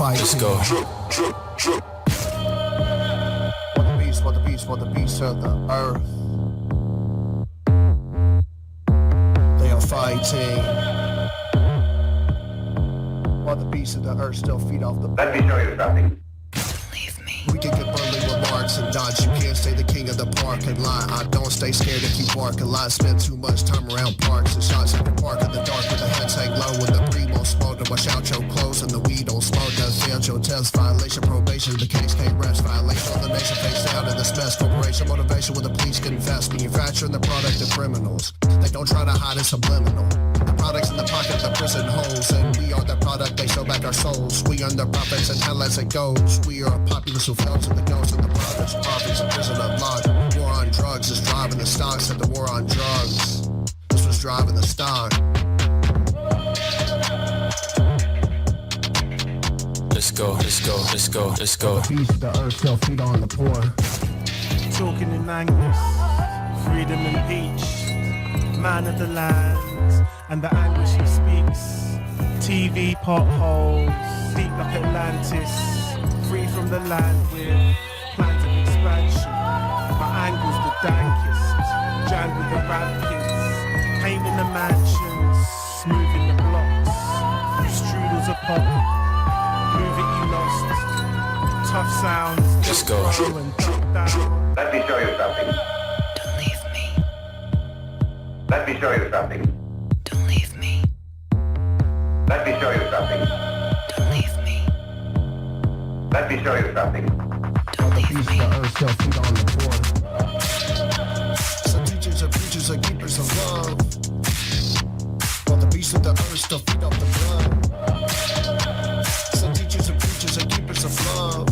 fight. Let's go. What the beast of the earth. They are fighting. While the beasts of the earth still feed off the. Let me show you something. We can get burly remarks and dodge. You can't stay the king of the parking lot. I don't stay scared if you bark a lot. Spend too much time around parks and shots at the park in the dark with the heads hang low and the primo smoke to wash out your clothes and the weed don't smoke. Does fail your test violation, probation. The case can't rest. Violation of the nation face down in this mess. Corporation motivation with the police confess. Manufacturing the product of criminals. They don't try to hide it subliminal. The products in the pocket of the prison holes, and we are the product. They sell back our souls. We earn the profits and hell as it goes. We are populous who fell to the ghosts of the brothers. Profits in prison of logic. War on drugs is driving the stock. Said the war on drugs. This was driving the stock. Let's go, let's go, let's go, let's go. The beast of the earth still feed on the poor. Talking in Angus, freedom and peach, man of the land, and the anguish he speaks. TV potholes, deep like Atlantis, free from the land with plans of expansion. My angle's the dankest, jammed with the rampkins, pain in the mansions, smooth in the blocks, strudels are pop, move it you lost, tough sounds. Let's go. Let me show you something. Don't leave me. Let me show you something. Don't leave me. Let me show you something. Don't leave me. Let me show you something. Don't leave Beast me. of the earth still feed on the poor. Some teachers are preachers and keepers of love. While the beast of the earth still feed off the blood. Some teachers are preachers and keepers of love.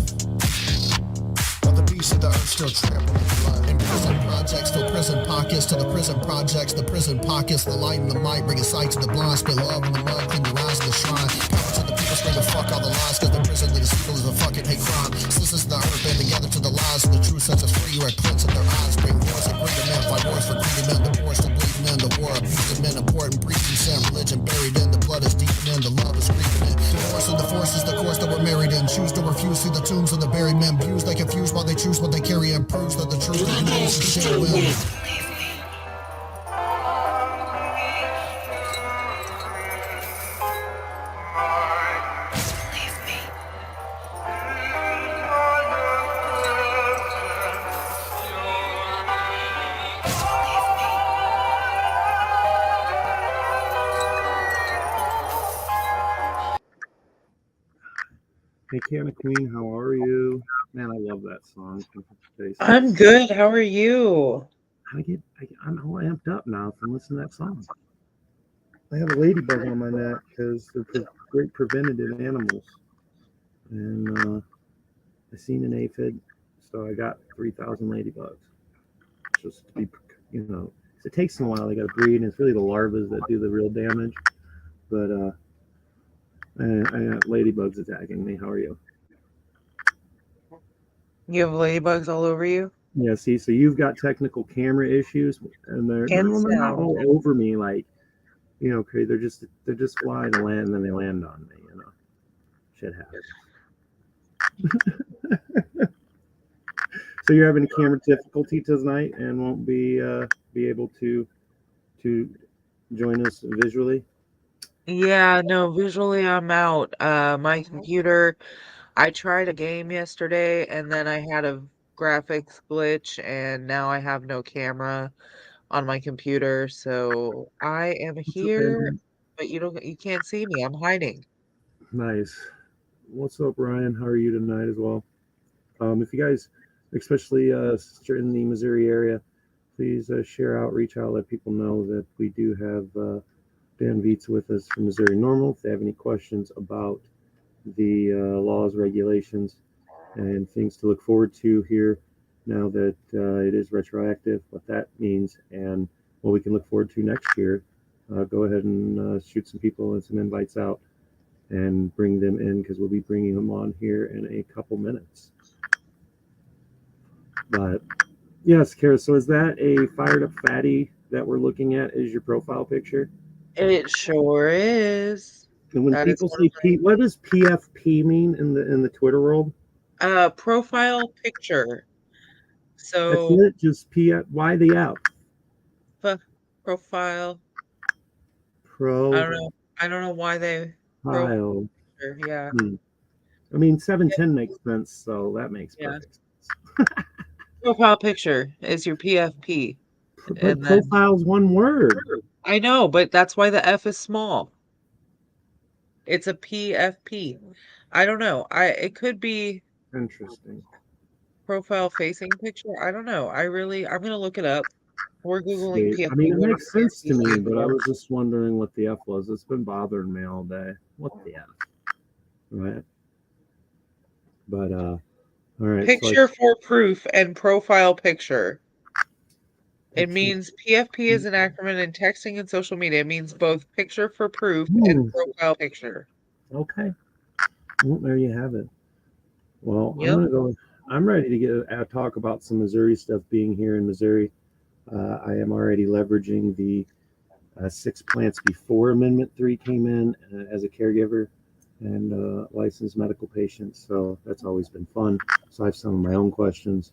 While the beast of the earth still trample the blood. In prison projects, till prison pockets, to the prison projects, the prison pockets, the light and the might, bring a sight to the blind, spit love in the mud, clean your eyes to the shrine. Power to the people, screaming fuck all the lies, cause the prison to the sequel is a fucking hate crime. Sisters in the earth band together to the lies, and the truth sets us free, where it cleanses their eyes, bring wars and greater men, fight wars for greedy men, the poor still bleeding men, the war abusing men, important preaching, sin, religion buried in, the blood is deep in, the love is creeping in. Divorce and the force is the course that we're married in, choose to refuse, see the tombs of the buried men, views they confuse while they choose what they carry and proves that the truth that you know is the share will. Hey, Canna Queen, how are you? Man, I love that song. I'm good. How are you? I'm all amped up now from listening to that song. I have a ladybug on my neck because they're great preventative animals. And I seen an aphid, so I got 3,000 ladybugs. Just to be, it takes them a while. They got to breed, and it's really the larvae that do the real damage. But I got ladybugs attacking me. How are you? You have ladybugs all over you? Yeah, see, so you've got technical camera issues, and they're not all over me like, okay, they're just flying to land, and then they land on me, Shit happens. So you're having camera difficulty tonight and won't be able to join us visually? Yeah, no, visually I'm out. My computer, I tried a game yesterday and then I had a graphics glitch and now I have no camera on my computer, so I am here, but you can't see me. I'm hiding. Nice. What's up, Ryan? How are you tonight as well? If you guys, especially in the Missouri area, please share out, reach out, let people know that we do have Dan Viets with us from Missouri NORML. If they have any questions about the laws, regulations, and things to look forward to here now that it is retroactive, what that means, and what we can look forward to next year, go ahead and shoot some people and some invites out and bring them in, because we'll be bringing them on here in a couple minutes. But yes, Kara, so is that a fired up fatty that we're looking at as your profile picture? It sure is. And when That is people one say P, what does PFP mean in the Twitter world? of my profile picture. That's So it. Just PF. Why the F? profile. I don't Profile. know. I don't know why they profile picture. Yeah. Hmm. I mean, 710 makes sense, so that makes Yeah. perfect sense. Profile picture is your PFP. But And then profile's one word. I know, but that's why the F is small. It's a PFP. I don't know. It could be Interesting. profile facing picture. I don't know. I'm gonna look it up. We're Googling See, I PFP. mean, it What does makes sense to PFP me, stand but I for? was just wondering what the F was. It's been bothering me all day. What the F? Right. But all right. So I Picture for proof and profile picture. It picture. means PFP is an acronym in texting and social media. It means both picture for proof and Hmm. profile picture. Okay. Well, there you have it. Well, I'm Yep. gonna go. I'm ready to get talk about some Missouri stuff. Being here in Missouri, I am already leveraging the 6 plants before Amendment 3 came in as a caregiver and licensed medical patient. So that's always been fun. So I have some of my own questions.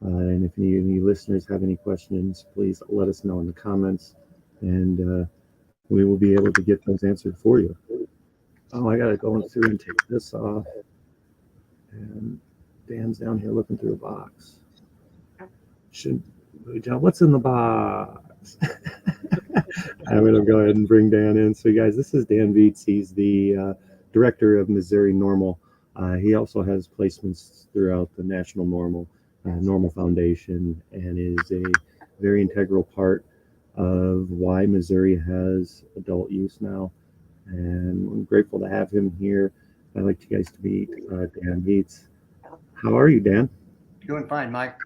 And if any listeners have any questions, please let us know in the comments, and we will be able to get those answered for you. Oh, I got to go through and take this off. And Dan's down here looking through a box. What's in the box? I'm going to go ahead and bring Dan in. So, guys, this is Dan Viets. He's the director of Missouri NORML. He also has placements throughout the National NORML Foundation, and is a very integral part of why Missouri has adult use now. And I'm grateful to have him here. I'd like you guys to meet Dan Viets. How are you, Dan? Doing fine, Mike.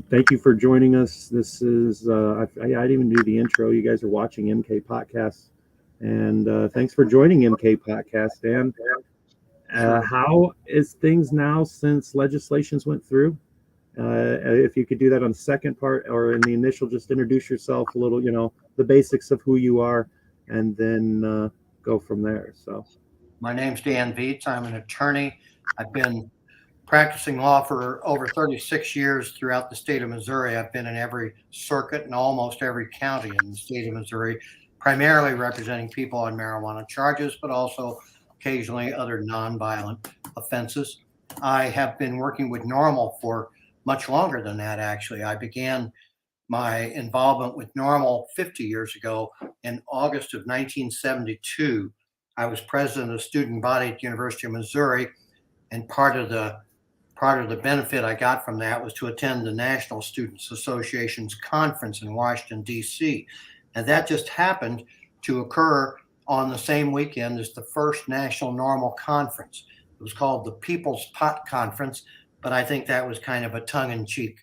Thank you for joining us. This is, I didn't even do the intro. You guys are watching MK Potcast. And thanks for joining MK Potcast, Dan. How is things now since legislations went through? If you could do that on the second part or in the initial, just introduce yourself a little, the basics of who you are, and then go from there. So, My name's Dan Viets. I'm an attorney. I've been practicing law for over 36 years throughout the state of Missouri. I've been in every circuit and almost every county in the state of Missouri, primarily representing people on marijuana charges, but also occasionally other nonviolent offenses. I have been working with NORML for much longer than that, actually. I began my involvement with NORML 50 years ago in August of 1972. I was president of the student body at the University of Missouri, and part of the benefit I got from that was to attend the National Students Association's conference in Washington, D.C. And that just happened to occur on the same weekend as the first National NORML Conference. It was called the People's Pot Conference, but I think that was kind of a tongue-in-cheek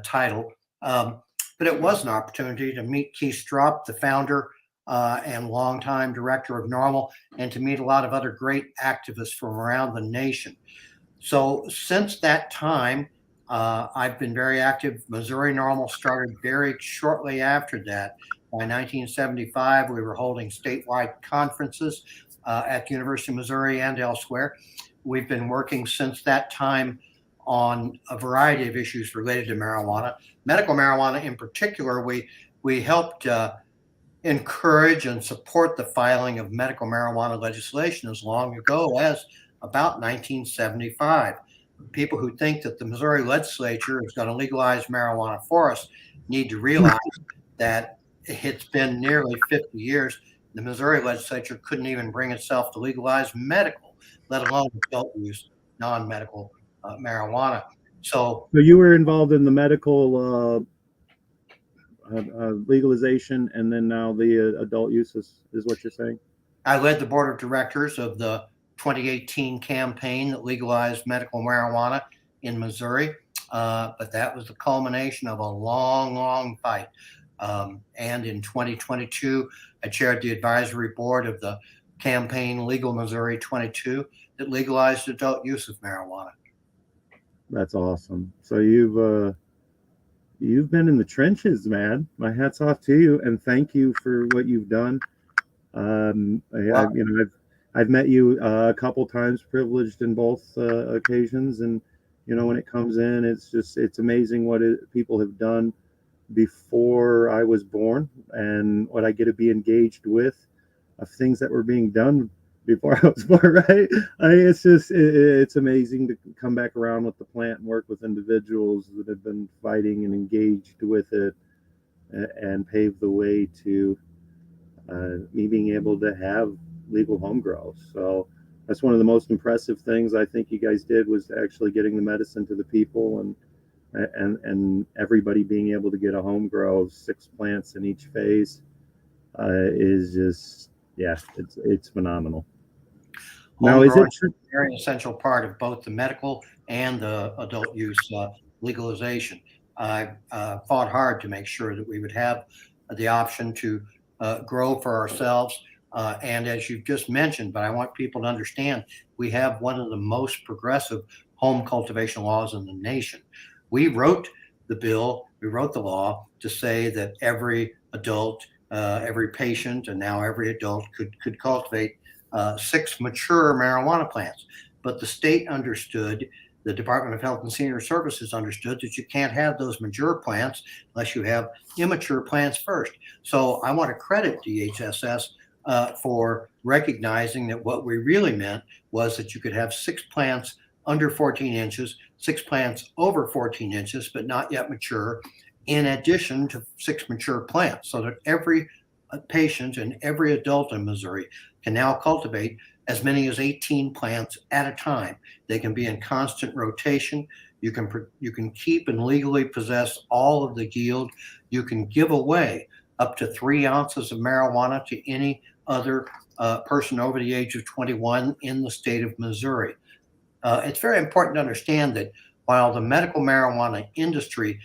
title. But it was an opportunity to meet Keith Stroup, the founder and longtime director of NORML, and to meet a lot of other great activists from around the nation. So since that time, I've been very active. Missouri NORML started very shortly after that. By 1975, we were holding statewide conferences at the University of Missouri and elsewhere. We've been working since that time on a variety of issues related to marijuana. Medical marijuana in particular, we helped encourage and support the filing of medical marijuana legislation as long ago as about 1975. People who think that the Missouri legislature is going to legalize marijuana for us need to realize that it's been nearly 50 years. The Missouri legislature couldn't even bring itself to legalize medical, let alone adult use, non-medical marijuana. So you were involved in the medical legalization, and then now the adult use is what you're saying? I led the board of directors of the 2018 campaign that legalized medical marijuana in Missouri. But that was the culmination of a long, long fight. And in 2022, I chaired the advisory board of the campaign Legal Missouri 22 that legalized adult use of marijuana. That's awesome. So you've been in the trenches, man. My hat's off to you, and thank you for what you've done. Wow. I've met you a couple times, privileged in both occasions, and when it comes in, it's amazing what people have done before I was born, and what I get to be engaged with of things that were being done before I was born. Right? It's amazing to come back around with the plant and work with individuals that have been fighting and engaged with it, and pave the way to me being able to have legal home grow. So that's one of the most impressive things I think you guys did, was actually getting the medicine to the people, and everybody being able to get a home grow of 6 plants in each phase is just, yeah, it's phenomenal. Now, is it a very essential part of both the medical and the adult use legalization? I fought hard to make sure that we would have the option to grow for ourselves. And as you've just mentioned, but I want people to understand, we have one of the most progressive home cultivation laws in the nation. We wrote the bill, we wrote the law to say that every adult, every patient, and now every adult could cultivate 6 mature marijuana plants. But the state understood, the Department of Health and Senior Services understood, that you can't have those mature plants unless you have immature plants first. So I want to credit DHSS for recognizing that what we really meant was that you could have 6 plants under 14 inches, 6 plants over 14 inches, but not yet mature, in addition to 6 mature plants, so that every patient and every adult in Missouri can now cultivate as many as 18 plants at a time. They can be in constant rotation. You can keep and legally possess all of the yield. You can give away up to 3 ounces of marijuana to any other person over the age of 21 in the state of Missouri. It's very important to understand that while the medical marijuana industry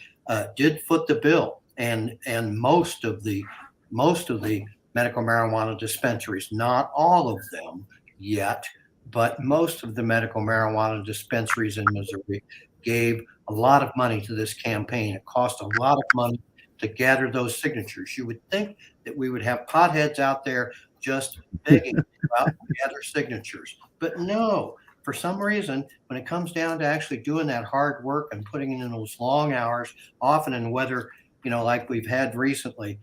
did foot the bill, and most of the medical marijuana dispensaries, not all of them yet, but most of the medical marijuana dispensaries in Missouri gave a lot of money to this campaign. It cost a lot of money to gather those signatures. You would think that we would have potheads out there just begging to go out and gather signatures, but no. For some reason, when it comes down to actually doing that hard work and putting in those long hours, often in weather, like we've had recently,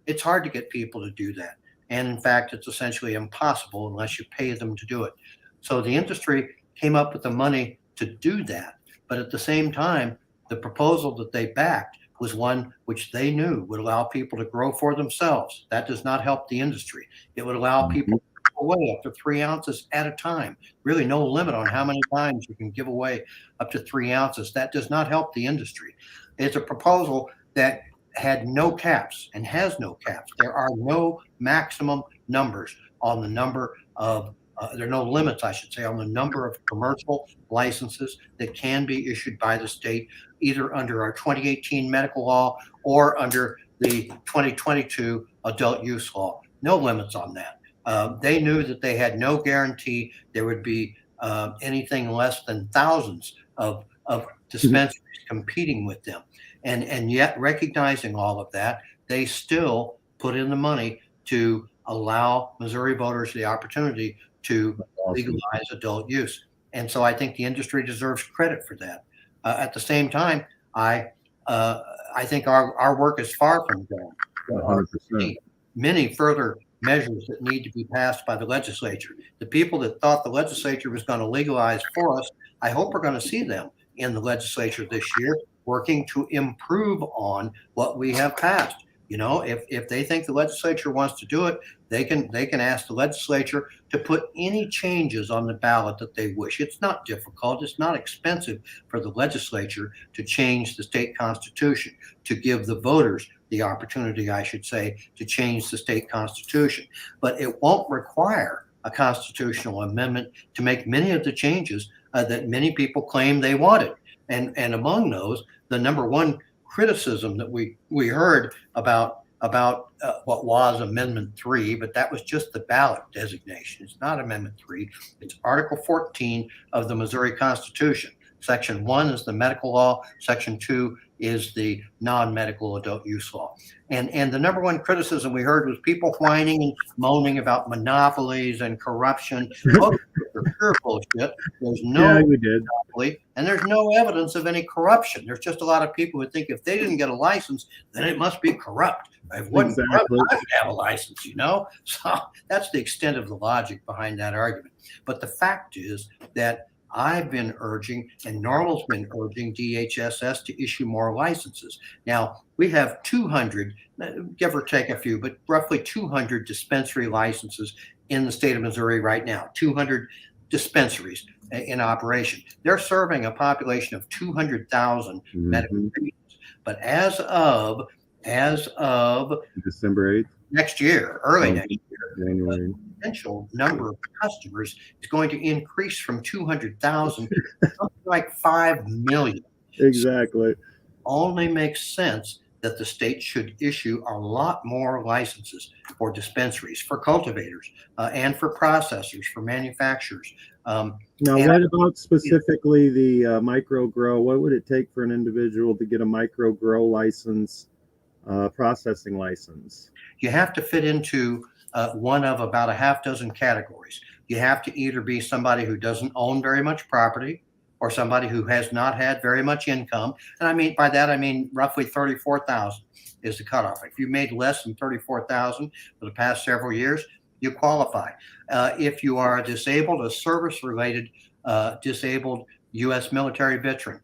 it's hard to get people to do that. And in fact, it's essentially impossible unless you pay them to do it. So the industry came up with the money to do that. But at the same time, the proposal that they backed was one which they knew would allow people to grow for themselves. That does not help the industry. It would allow people to give away up to 3 ounces at a time. Really no limit on how many times you can give away up to 3 ounces. That does not help the industry. It's a proposal that had no caps and has no caps. There are no maximum numbers on the number of, there are no limits, I should say, on the number of commercial licenses that can be issued by the state, either under our 2018 medical law or under the 2022 adult use law. No limits on that. They knew that they had no guarantee there would be anything less than thousands of dispensaries competing with them. And yet, recognizing all of that, they still put in the money to allow Missouri voters the opportunity to legalize adult use. And so I think the industry deserves credit for that. At the same time, I think our work is far from done. There are many further measures that need to be passed by the legislature. The people that thought the legislature was going to legalize for us, I hope we're going to see them in the legislature this year, working to improve on what we have passed. If they think the legislature wants to do it, they can ask the legislature to put any changes on the ballot that they wish. It's not difficult. It's not expensive for the legislature to change the state constitution, to give the voters the opportunity, I should say, to change the state constitution. But it won't require a constitutional amendment to make many of the changes that many people claim they wanted. And among those, the number one criticism that we heard about what was Amendment 3, but that was just the ballot designation. It's not Amendment 3. It's Article 14 of the Missouri Constitution. Section 1 is the medical law. Section 2 is the non-medical adult use law. And the number one criticism we heard was people whining and moaning about monopolies and corruption. Oh, they're pure bullshit. There's no Yeah, we did. monopoly, and there's no evidence of any corruption. There's just a lot of people who think if they didn't get a license, then it must be corrupt. If it wasn't corrupt, I would have a license, you know? So that's the extent of the logic behind that argument. But the fact is that I've been urging, and NORML's been urging DHSS to issue more licenses. Now, we have 200, give or take a few, but roughly 200 dispensary licenses in the state of Missouri right now, 200 dispensaries in operation. They're serving a population of 200,000 medical patients. But as of December 8th, next year, early next year, January. the potential number of customers is going to increase from 200,000 to something like 5 million. Exactly. Only makes sense that the state should issue a lot more licenses for dispensaries, for cultivators, and for processors, for manufacturers. Now, what about specifically the micro grow? What would it take for an individual to get a micro grow license, processing license? You have to fit into one of about a half dozen categories. You have to either be somebody who doesn't own very much property, or somebody who has not had very much income. And I mean, by that, I mean roughly 34,000 is the cutoff. If you made less than 34,000 for the past several years, you qualify. If you are a disabled, a service-related disabled U.S. military veteran,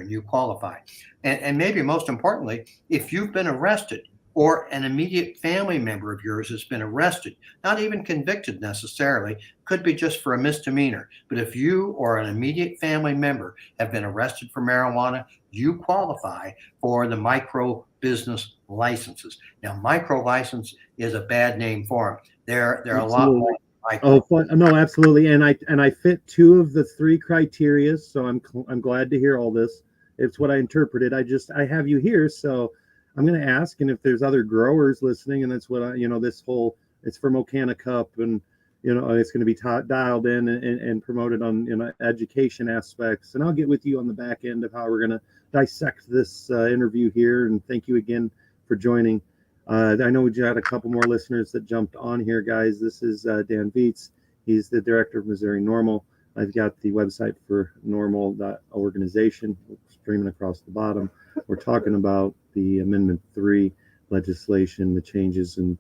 you qualify. And maybe most importantly, if you've been arrested or an immediate family member of yours has been arrested, not even convicted necessarily, could be just for a misdemeanor. But if you or an immediate family member have been arrested for marijuana, you qualify for the micro business licenses. Now, micro license is a bad name for them. They're a lot more micro. Oh, no, absolutely. And I fit 2 of the 3 criteria, so I'm glad to hear all this. It's what I interpreted. I have you here, so I'm going to ask, and if there's other growers listening, and that's what this whole, it's for Mokana Cup, and it's going to be dialed in and promoted on education aspects, and I'll get with you on the back end of how we're going to dissect this interview here. And thank you again for joining. I know we got a couple more listeners that jumped on here, guys. This is Dan Viets. He's the director of Missouri NORML. I've got the website for NORML.organization streaming across the bottom. We're talking about the Amendment 3 legislation, the changes in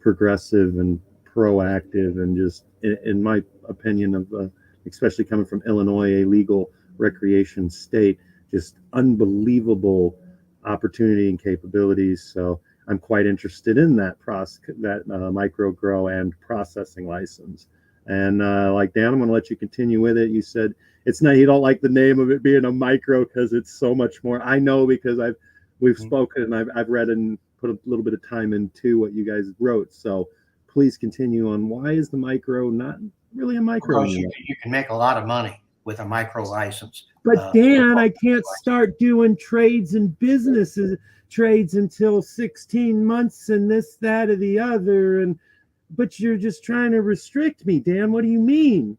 progressive and proactive, and just, in my opinion, of especially coming from Illinois, a legal recreation state, just unbelievable opportunity and capabilities. So I'm quite interested in that micro grow and processing license. And like Dan, I'm going to let you continue with it. You said it's not, you don't like the name of it being a micro because it's so much more. I know, because we've spoken and I've read and put a little bit of time into what you guys wrote. So please continue on. Why is the micro not really a micro? You can make a lot of money with a micro license. But Dan, I can't start doing trades and businesses trades until 16 months and this, that, or the other. But you're just trying to restrict me, Dan. What do you mean?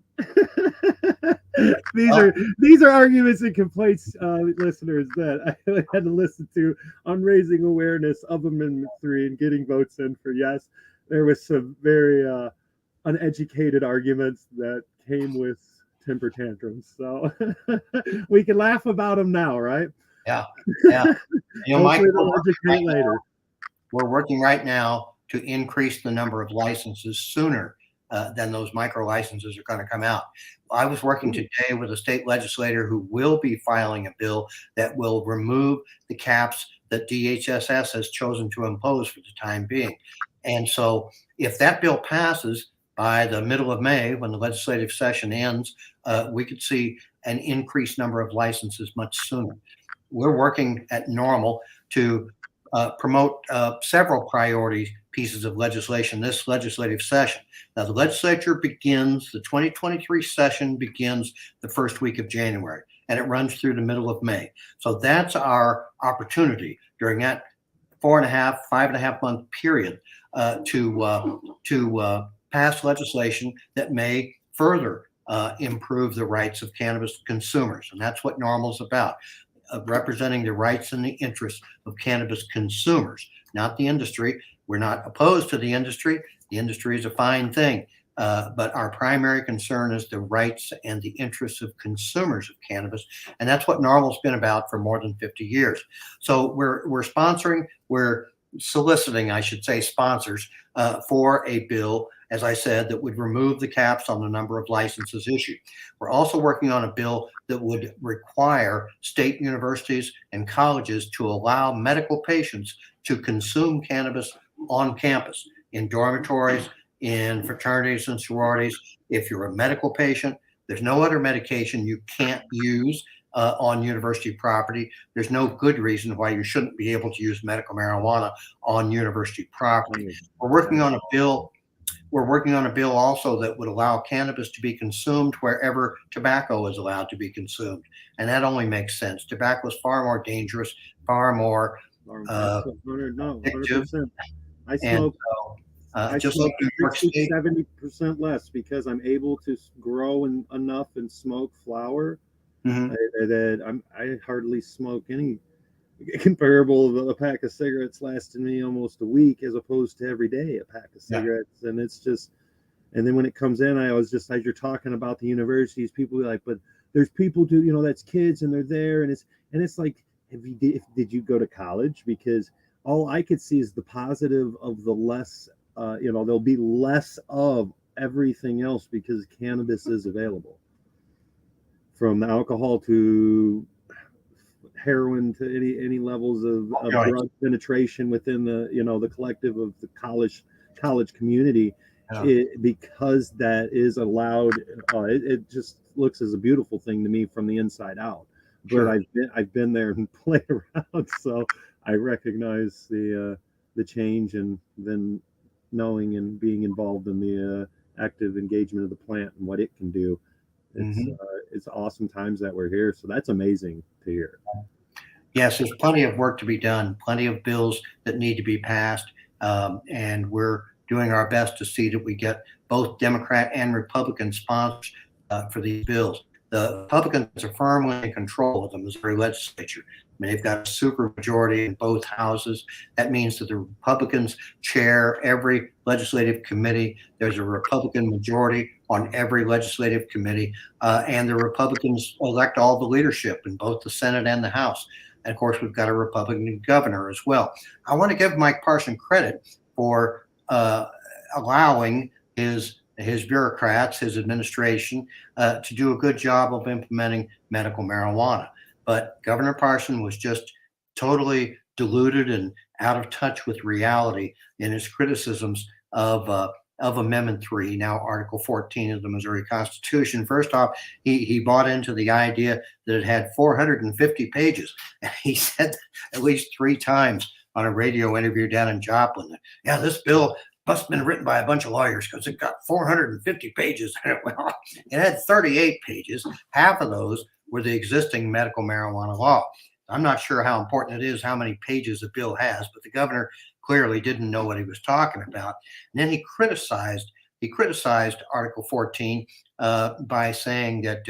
These are arguments and complaints, listeners, that I had to listen to on raising awareness of Amendment 3 and getting votes in for yes. There was some very uneducated arguments that came with temper tantrums. So we can laugh about them now, right? Yeah. Mike, we're working right now to increase the number of licenses sooner than those micro licenses are going to come out. I was working today with a state legislator who will be filing a bill that will remove the caps that DHSS has chosen to impose for the time being. And so if that bill passes by the middle of May, when the legislative session ends, we could see an increased number of licenses much sooner. We're working at NORML to promote several priority pieces of legislation this legislative session. Now, the legislature begins, the 2023 session begins the first week of January, and it runs through the middle of May. So that's our opportunity during that 5.5 month period to pass legislation that may further improve the rights of cannabis consumers. And that's what NORML is about. representing the rights and the interests of cannabis consumers, not the industry. We're not opposed to the industry. The industry is a fine thing. But our primary concern is the rights and the interests of consumers of cannabis. And that's what NORML's been about for more than 50 years. So we're soliciting, I should say, sponsors for a bill, as I said, that would remove the caps on the number of licenses issued. We're also working on a bill that would require state universities and colleges to allow medical patients to consume cannabis on campus, in dormitories, in fraternities and sororities. If you're a medical patient, there's no other medication you can't use on university property. There's no good reason why you shouldn't be able to use medical marijuana on university property. We're working on a bill also that would allow cannabis to be consumed wherever tobacco is allowed to be consumed. And that only makes sense. Tobacco is far more dangerous, far more addictive. I smoke. I Just smoke like New York State, 70% less because I'm able to grow enough and smoke flower that I hardly smoke any comparable of a pack of cigarettes lasting me almost a week as opposed to every day a pack of cigarettes. And it's just, and then when it comes in, I was just, as you're talking about the universities, people be like, but there's people that's kids and they're there. And it's like, did you go to college? Because all I could see is the positive of the less, there'll be less of everything else because cannabis is available, from the alcohol to heroin to any levels of drug penetration within the collective of the college community. Because that is allowed, it just looks as a beautiful thing to me from the inside out. But I've been there and played around, so I recognize the change, and then knowing and being involved in the active engagement of the plant and what it can do. It's awesome times that we're here. So that's amazing to hear. Yes, there's plenty of work to be done, plenty of bills that need to be passed. And we're doing our best to see that we get both Democrat and Republican sponsors for these bills. The Republicans are firmly in control of the Missouri legislature. I mean, they've got a super majority in both houses. That means that the Republicans chair every legislative committee. There's a Republican majority on every legislative committee, and the Republicans elect all the leadership in both the Senate and the House. And of course, we've got a Republican governor as well. I want to give Mike Parson credit for allowing his bureaucrats, his administration, to do a good job of implementing medical marijuana. But Governor Parson was just totally deluded and out of touch with reality in his criticisms of Amendment 3, now Article 14 of the Missouri Constitution. First off, he bought into the idea that it had 450 pages. And he said at least 3 times on a radio interview down in Joplin, yeah, this bill must have been written by a bunch of lawyers because it got 450 pages. Well, it had 38 pages. Half of those were the existing medical marijuana law. I'm not sure how important it is how many pages a bill has, but the governor clearly didn't know what he was talking about. And then he criticized Article 14 by saying that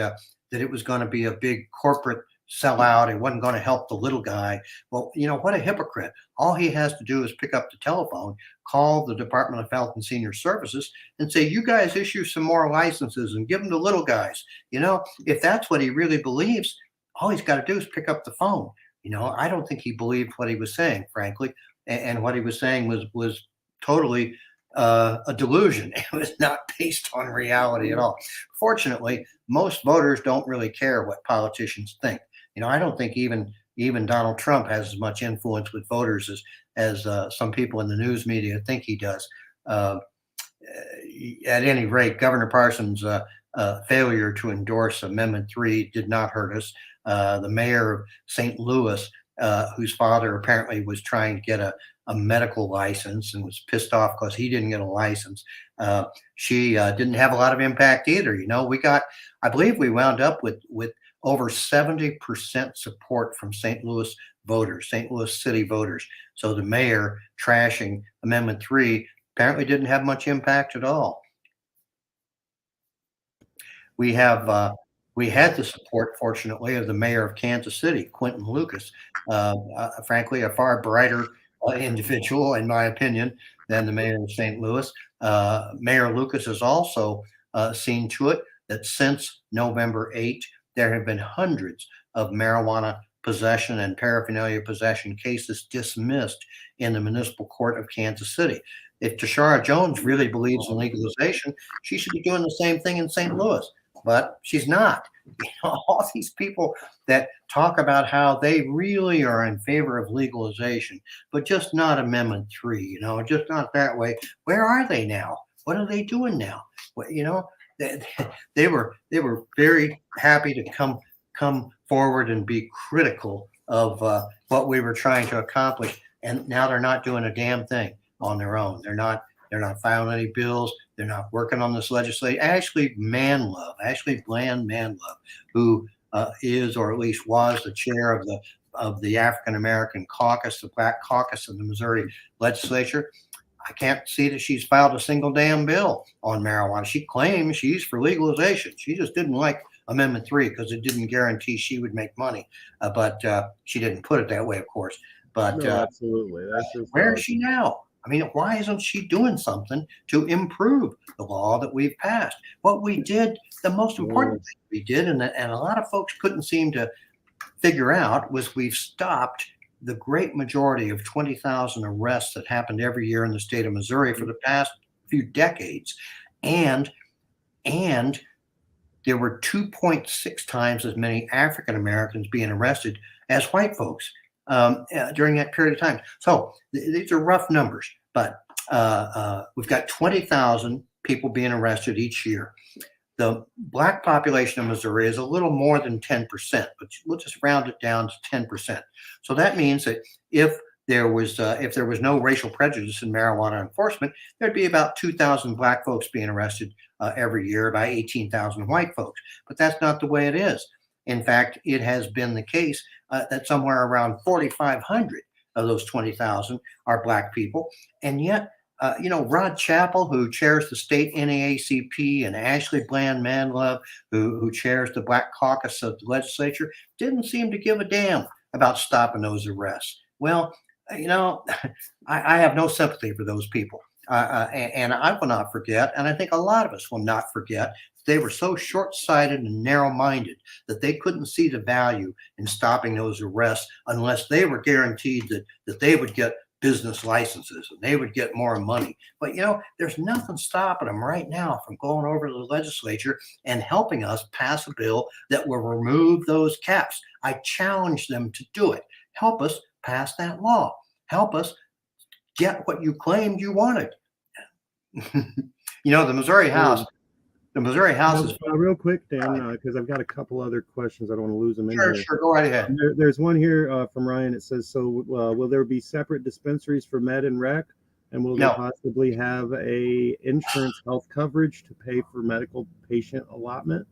it was going to be a big corporate sellout. It wasn't going to help the little guy. Well, what a hypocrite. All he has to do is pick up the telephone, call the Department of Health and Senior Services and say, you guys issue some more licenses and give them to little guys. If that's what he really believes, all he's got to do is pick up the phone. I don't think he believed what he was saying, frankly. And what he was saying was totally a delusion. It was not based on reality at all. Fortunately, most voters don't really care what politicians think. I don't think even Donald Trump has as much influence with voters as some people in the news media think he does. At any rate, Governor Parsons' failure to endorse Amendment 3 did not hurt us. The mayor of St. Louis, whose father apparently was trying to get a medical license and was pissed off because he didn't get a license. She didn't have a lot of impact either. I believe we wound up with over 70% support from St. Louis voters, St. Louis city voters. So the mayor trashing Amendment 3 apparently didn't have much impact at all. We have We had the support, fortunately, of the mayor of Kansas City, Quentin Lucas. Frankly, a far brighter individual, in my opinion, than the mayor of St. Louis. Mayor Lucas has also seen to it that since November 8, there have been hundreds of marijuana possession and paraphernalia possession cases dismissed in the municipal court of Kansas City. If Tashara Jones really believes in legalization, she should be doing the same thing in St. Louis, but she's not. All these people that talk about how they really are in favor of legalization, but just not Amendment 3, just not that way. Where are they now? What are they doing now? They were very happy to come forward and be critical of what we were trying to accomplish, and now they're not doing a damn thing on their own. They're not filing any bills. They're not working on this legislation. Ashley Bland Manlove, who is, or at least was, the chair of the African American caucus, the Black Caucus of the Missouri legislature. I can't see that she's filed a single damn bill on marijuana. She claims she's for legalization. She just didn't like Amendment 3 because it didn't guarantee she would make money. But she didn't put it that way, of course. But No, absolutely. That's just where is she now? I mean, why isn't she doing something to improve the law that we've passed? What we did, the most important thing we did, and a lot of folks couldn't seem to figure out, was we've stopped the great majority of 20,000 arrests that happened every year in the state of Missouri for the past few decades. And there were 2.6 times as many African Americans being arrested as white folks during that period of time. So these are rough numbers, but we've got 20,000 people being arrested each year. The Black population of Missouri is a little more than 10%, but we'll just round it down to 10%. So that means that if there was no racial prejudice in marijuana enforcement, there'd be about 2,000 Black folks being arrested every year, about 18,000 white folks. But that's not the way it is. In fact, it has been the case that somewhere around 4,500 of those 20,000 are Black people. And yet, Rod Chappell, who chairs the state NAACP, and Ashley Bland Manlove, who chairs the Black Caucus of the legislature, didn't seem to give a damn about stopping those arrests. Well, I have no sympathy for those people. And I will not forget, and I think a lot of us will not forget, they were so short-sighted and narrow-minded that they couldn't see the value in stopping those arrests unless they were guaranteed that they would get business licenses and they would get more money. But there's nothing stopping them right now from going over to the legislature and helping us pass a bill that will remove those caps. I challenge them to do it. Help us pass that law. Help us get what you claimed you wanted. The Missouri House. The Missouri House is real quick, Dan, because I've got a couple other questions. I don't want to lose them in here. Sure, go right ahead. There's one here from Ryan. It says, so will there be separate dispensaries for med and rec? And will they possibly have a insurance health coverage to pay for medical patient allotment?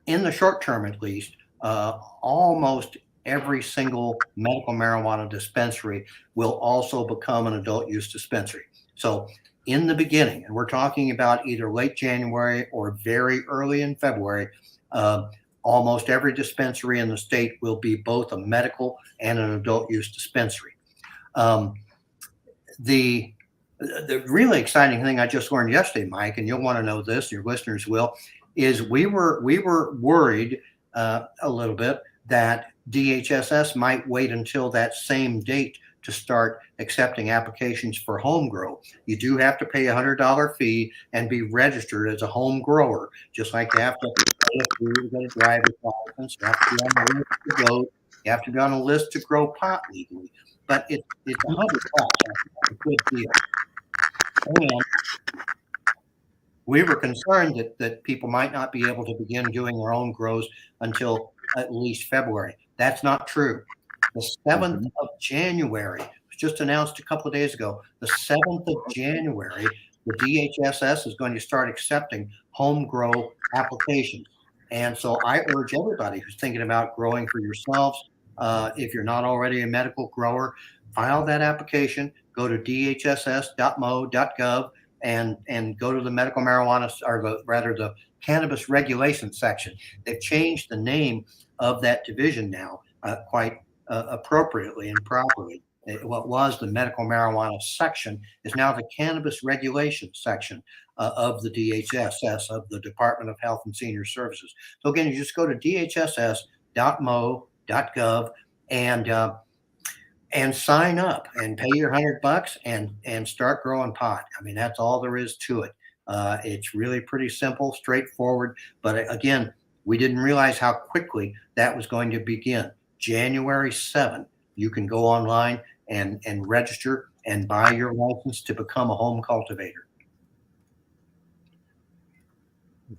In the short term, at least, almost every single medical marijuana dispensary will also become an adult use dispensary. So in the beginning, and we're talking about either late January or very early in February, almost every dispensary in the state will be both a medical and an adult use dispensary. The really exciting thing I just learned yesterday, Mike, and you'll want to know this, your listeners will, is we were worried a little bit that DHSS might wait until that same date to start accepting applications for home grow. You do have to pay a $100 fee and be registered as a home grower, just like you have to pay a fee to get a driver's license. You have to be on the list to vote. You have to be on a list to grow pot legally. But it's $100. That's a good deal. And we were concerned that people might not be able to begin doing their own grows until at least February. That's not true. The 7th of January was just announced a couple of days ago. The 7th of January, the DHSS is going to start accepting home grow applications. And so I urge everybody who's thinking about growing for yourselves, if you're not already a medical grower, file that application, go to dhss.mo.gov, and go to the medical marijuana, or the cannabis regulation section. They've changed the name of that division now quite appropriately and properly. What was the medical marijuana section is now the cannabis regulation section of the DHSS, of the Department of Health and Senior Services. So again, you just go to dhss.mo.gov and sign up and pay your $100 and start growing pot. I mean, that's all there is to it. It's really pretty simple, straightforward. But again, we didn't realize how quickly that was going to begin. January 7th, you can go online and register and buy your license to become a home cultivator.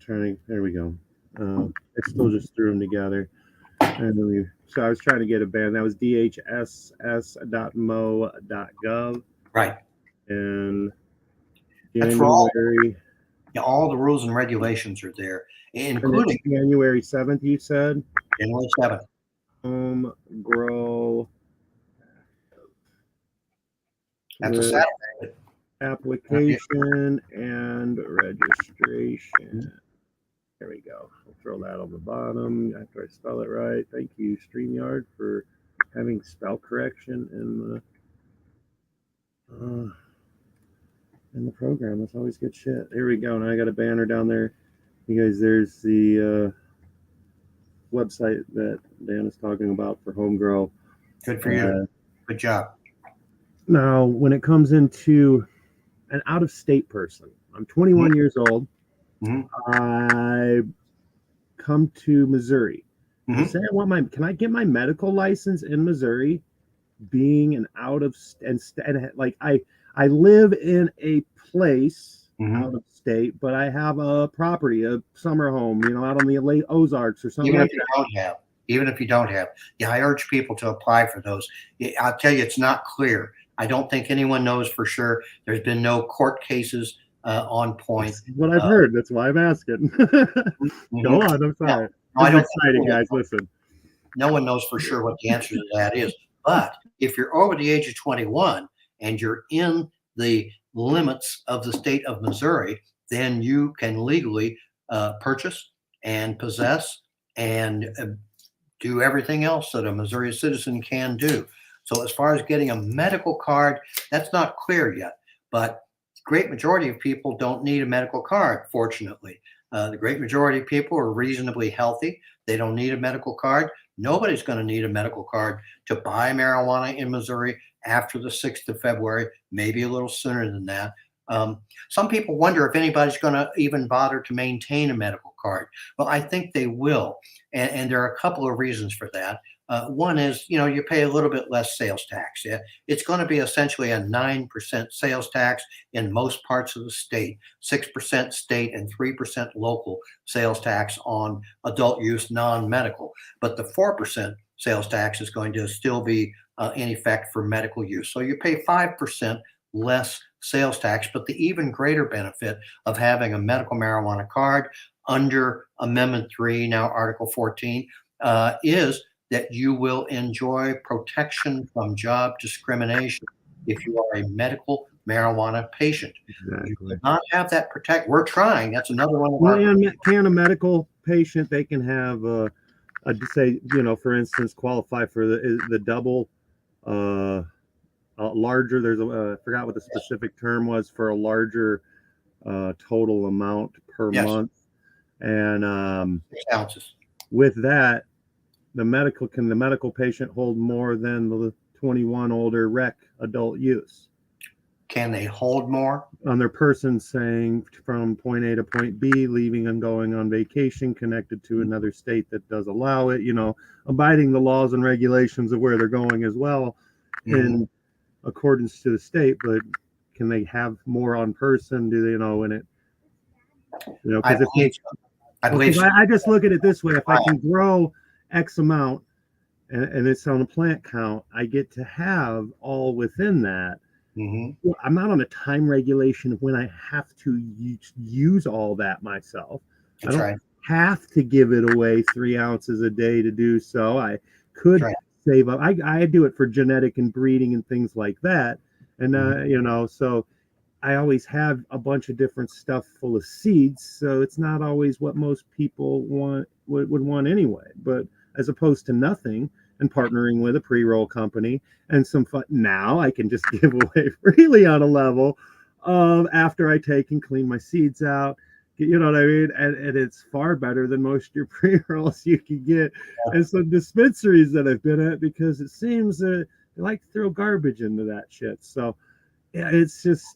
There we go. I still just threw them together. So I was trying to get a band. That was dhss.mo.gov. Right. And January. All the rules and regulations are there, including January 7th, you said? January 7th. Home grow. That's a Saturday. Application and registration. There we go. I'll throw that on the bottom after I spell it right. Thank you, StreamYard, for having spell correction in the program. That's always good shit. Here we go. Now I got a banner down there. You guys, there's the website that Dan is talking about for home grow. Good for you. Good job. Now, when it comes into an out-of-state person, I'm 21 years old. I come to Missouri. Say I want can I get my medical license in Missouri? Being an out of and like I live in a place out of state, but I have a property, a summer home, out on the late Ozarks or something. Even if you don't have, I urge people to apply for those. I'll tell you, it's not clear. I don't think anyone knows for sure. There's been no court cases on point. That's what I've heard. That's why I'm asking. Go on. I'm sorry. I'm excited, guys. Listen. No one knows for sure what the answer to that is. But if you're over the age of 21 and you're in the limits of the state of Missouri, then you can legally purchase and possess and do everything else that a Missouri citizen can do. So as far as getting a medical card, that's not clear yet. But the great majority of people don't need a medical card, fortunately. The great majority of people are reasonably healthy. They don't need a medical card. Nobody's going to need a medical card to buy marijuana in Missouri after the 6th of February, maybe a little sooner than that. Some people wonder if anybody's going to even bother to maintain a medical card. Well, I think they will. And there are a couple of reasons for that. One is, you pay a little bit less sales tax. It's going to be essentially a 9% sales tax in most parts of the state, 6% state and 3% local sales tax on adult use non-medical. But the 4% sales tax is going to still be in effect for medical use. So you pay 5% less sales tax, but the even greater benefit of having a medical marijuana card under Amendment 3, now Article 14, is that you will enjoy protection from job discrimination if you are a medical marijuana patient. Exactly. You will not have that protect. We're trying. That's another one of our. Can a medical patient, they can have, say, for instance, qualify for the double, larger, there's I forgot what the specific term was for a larger total amount per month. And 6 ounces. With that, the medical patient hold more than the 21 older rec adult use? Can they hold more? On their person saying from point A to point B, leaving and going on vacation, connected to another state that does allow it, abiding the laws and regulations of where they're going as well in accordance to the state, but can they have more on person? Do they know in it? I just look at it this way. If I can grow X amount and it's on a plant count, I get to have all within that. Well, I'm not on a time regulation of when I have to use all that myself. That's I don't have to give it away 3 ounces a day to do so. I could save up. I do it for genetic and breeding and things like that. And, so I always have a bunch of different stuff full of seeds, so it's not always what most people would want anyway. But as opposed to nothing and partnering with a pre-roll company and some fun, now I can just give away freely on a level of after I take and clean my seeds out. You know what I mean? And it's far better than most of your pre-rolls you can get. And some dispensaries that I've been at, because it seems that they like to throw garbage into that shit. So yeah, it's just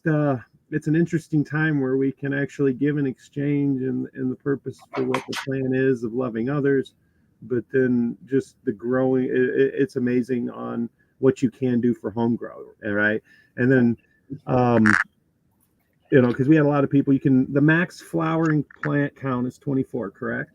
it's an interesting time where we can actually give an exchange and the purpose for what the plan is of loving others, but then just the growing. It's amazing on what you can do for home grow, right? And then you know, because we had a lot of people. The max flowering plant count is 24, correct?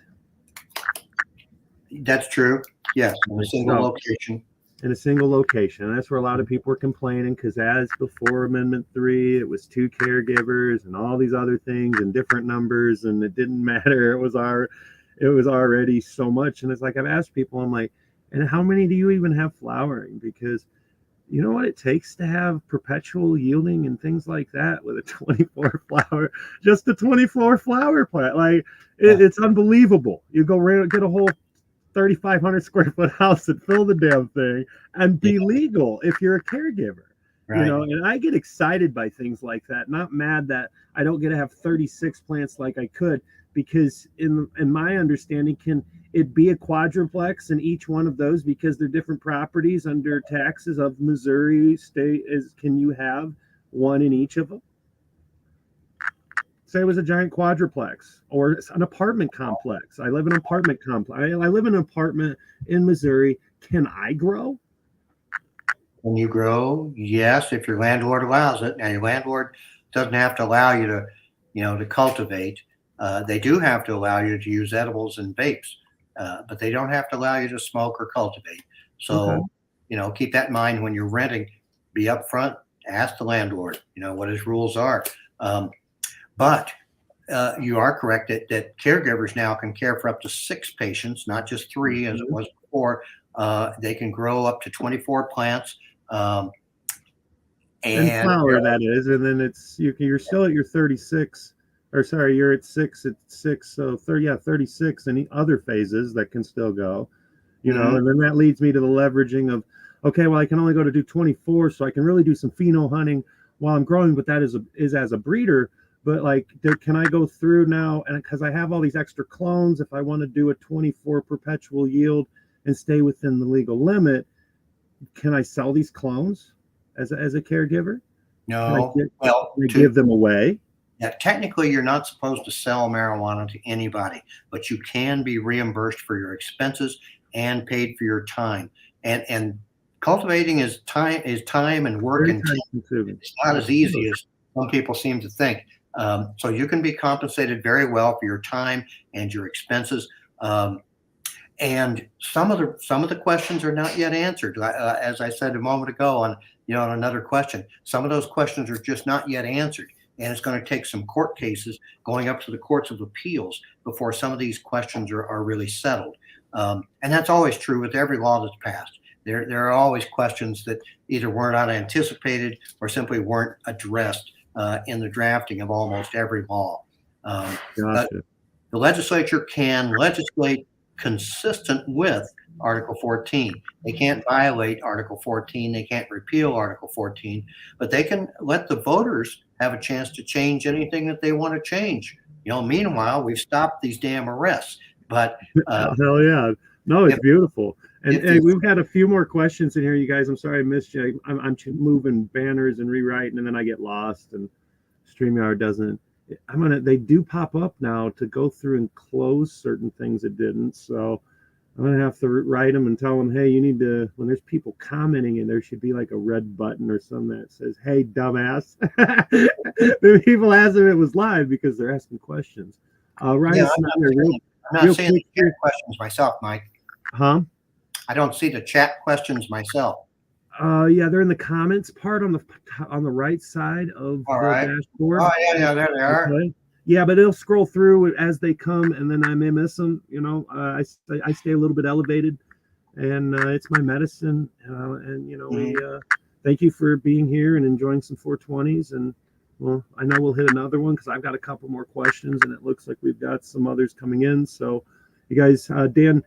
That's true. Yes, in a single location. In a single location. And that's where a lot of people were complaining, because as before Amendment 3, it was 2 caregivers and all these other things and different numbers, and it didn't matter. It was already so much. And it's like, I've asked people, I'm like, and how many do you even have flowering? Because you know what it takes to have perpetual yielding and things like that with a 24 flower, just a 24 flower plant. Like it's unbelievable. You go get a whole 3,500 square foot house and fill the damn thing and be legal if you're a caregiver. Right. You know, and I get excited by things like that. Not mad that I don't get to have 36 plants like I could, because in my understanding, can it be a quadruplex in each one of those, because they're different properties under taxes of Missouri state? Can you have one in each of them? Say it was a giant quadruplex or an apartment complex. I live in an apartment complex. I live in an apartment in Missouri. Can I grow? Can you grow? Yes, if your landlord allows it. Now, your landlord doesn't have to allow you to, to cultivate. They do have to allow you to use edibles and vapes, but they don't have to allow you to smoke or cultivate. So, keep that in mind when you're renting. Be upfront. Ask the landlord, what his rules are. But you are correct that caregivers now can care for up to 6 patients, not just 3 as it was before. They can grow up to 24 plants. And flower, that is. And then you're still at your 36, or sorry, you're at 6 at 6. So 36 and other phases that can still go, and then that leads me to the leveraging of, okay, well, I can only go to do 24, so I can really do some pheno hunting while I'm growing, but that is as a breeder. But can I go through now, and because I have all these extra clones, if I want to do a 24 perpetual yield and stay within the legal limit, can I sell these clones as a caregiver? No. Give them away? Yeah, technically, you're not supposed to sell marijuana to anybody, but you can be reimbursed for your expenses and paid for your time. And cultivating is time and work, and it's not as easy as some people seem to think. So you can be compensated very well for your time and your expenses. And some of the questions are not yet answered. As I said a moment ago on another question, some of those questions are just not yet answered. And it's going to take some court cases going up to the courts of appeals before some of these questions are really settled. And that's always true with every law that's passed. There are always questions that either were not anticipated or simply weren't addressed in the drafting of almost every law. But the legislature can legislate consistent with Article 14. They can't violate Article 14. They can't repeal Article 14, but they can let the voters have a chance to change anything that they want to change. Meanwhile, we've stopped these damn arrests. But hell yeah, no, it's beautiful. And we've got a few more questions in here, you guys. I'm sorry I missed you. I'm moving banners and rewriting, and then I get lost, and StreamYard doesn't. They do pop up now to go through and close certain things that didn't. So I'm gonna have to write them and tell them, hey, you need to, when there's people commenting, and there should be like a red button or something that says, hey, dumbass. The people asked if it was live because they're asking questions. Ryan, I'm not seeing the chat questions myself, Mike. Huh? I don't see the chat questions myself. Yeah, they're in the comments part on the right side of the dashboard. Oh yeah, there they are. Okay. Yeah, but it'll scroll through as they come, and then I may miss them. I stay a little bit elevated, and it's my medicine. And we thank you for being here and enjoying some 420s, and Well, I know we'll hit another one because I've got a couple more questions, and it looks like we've got some others coming in. So, you guys, Dan,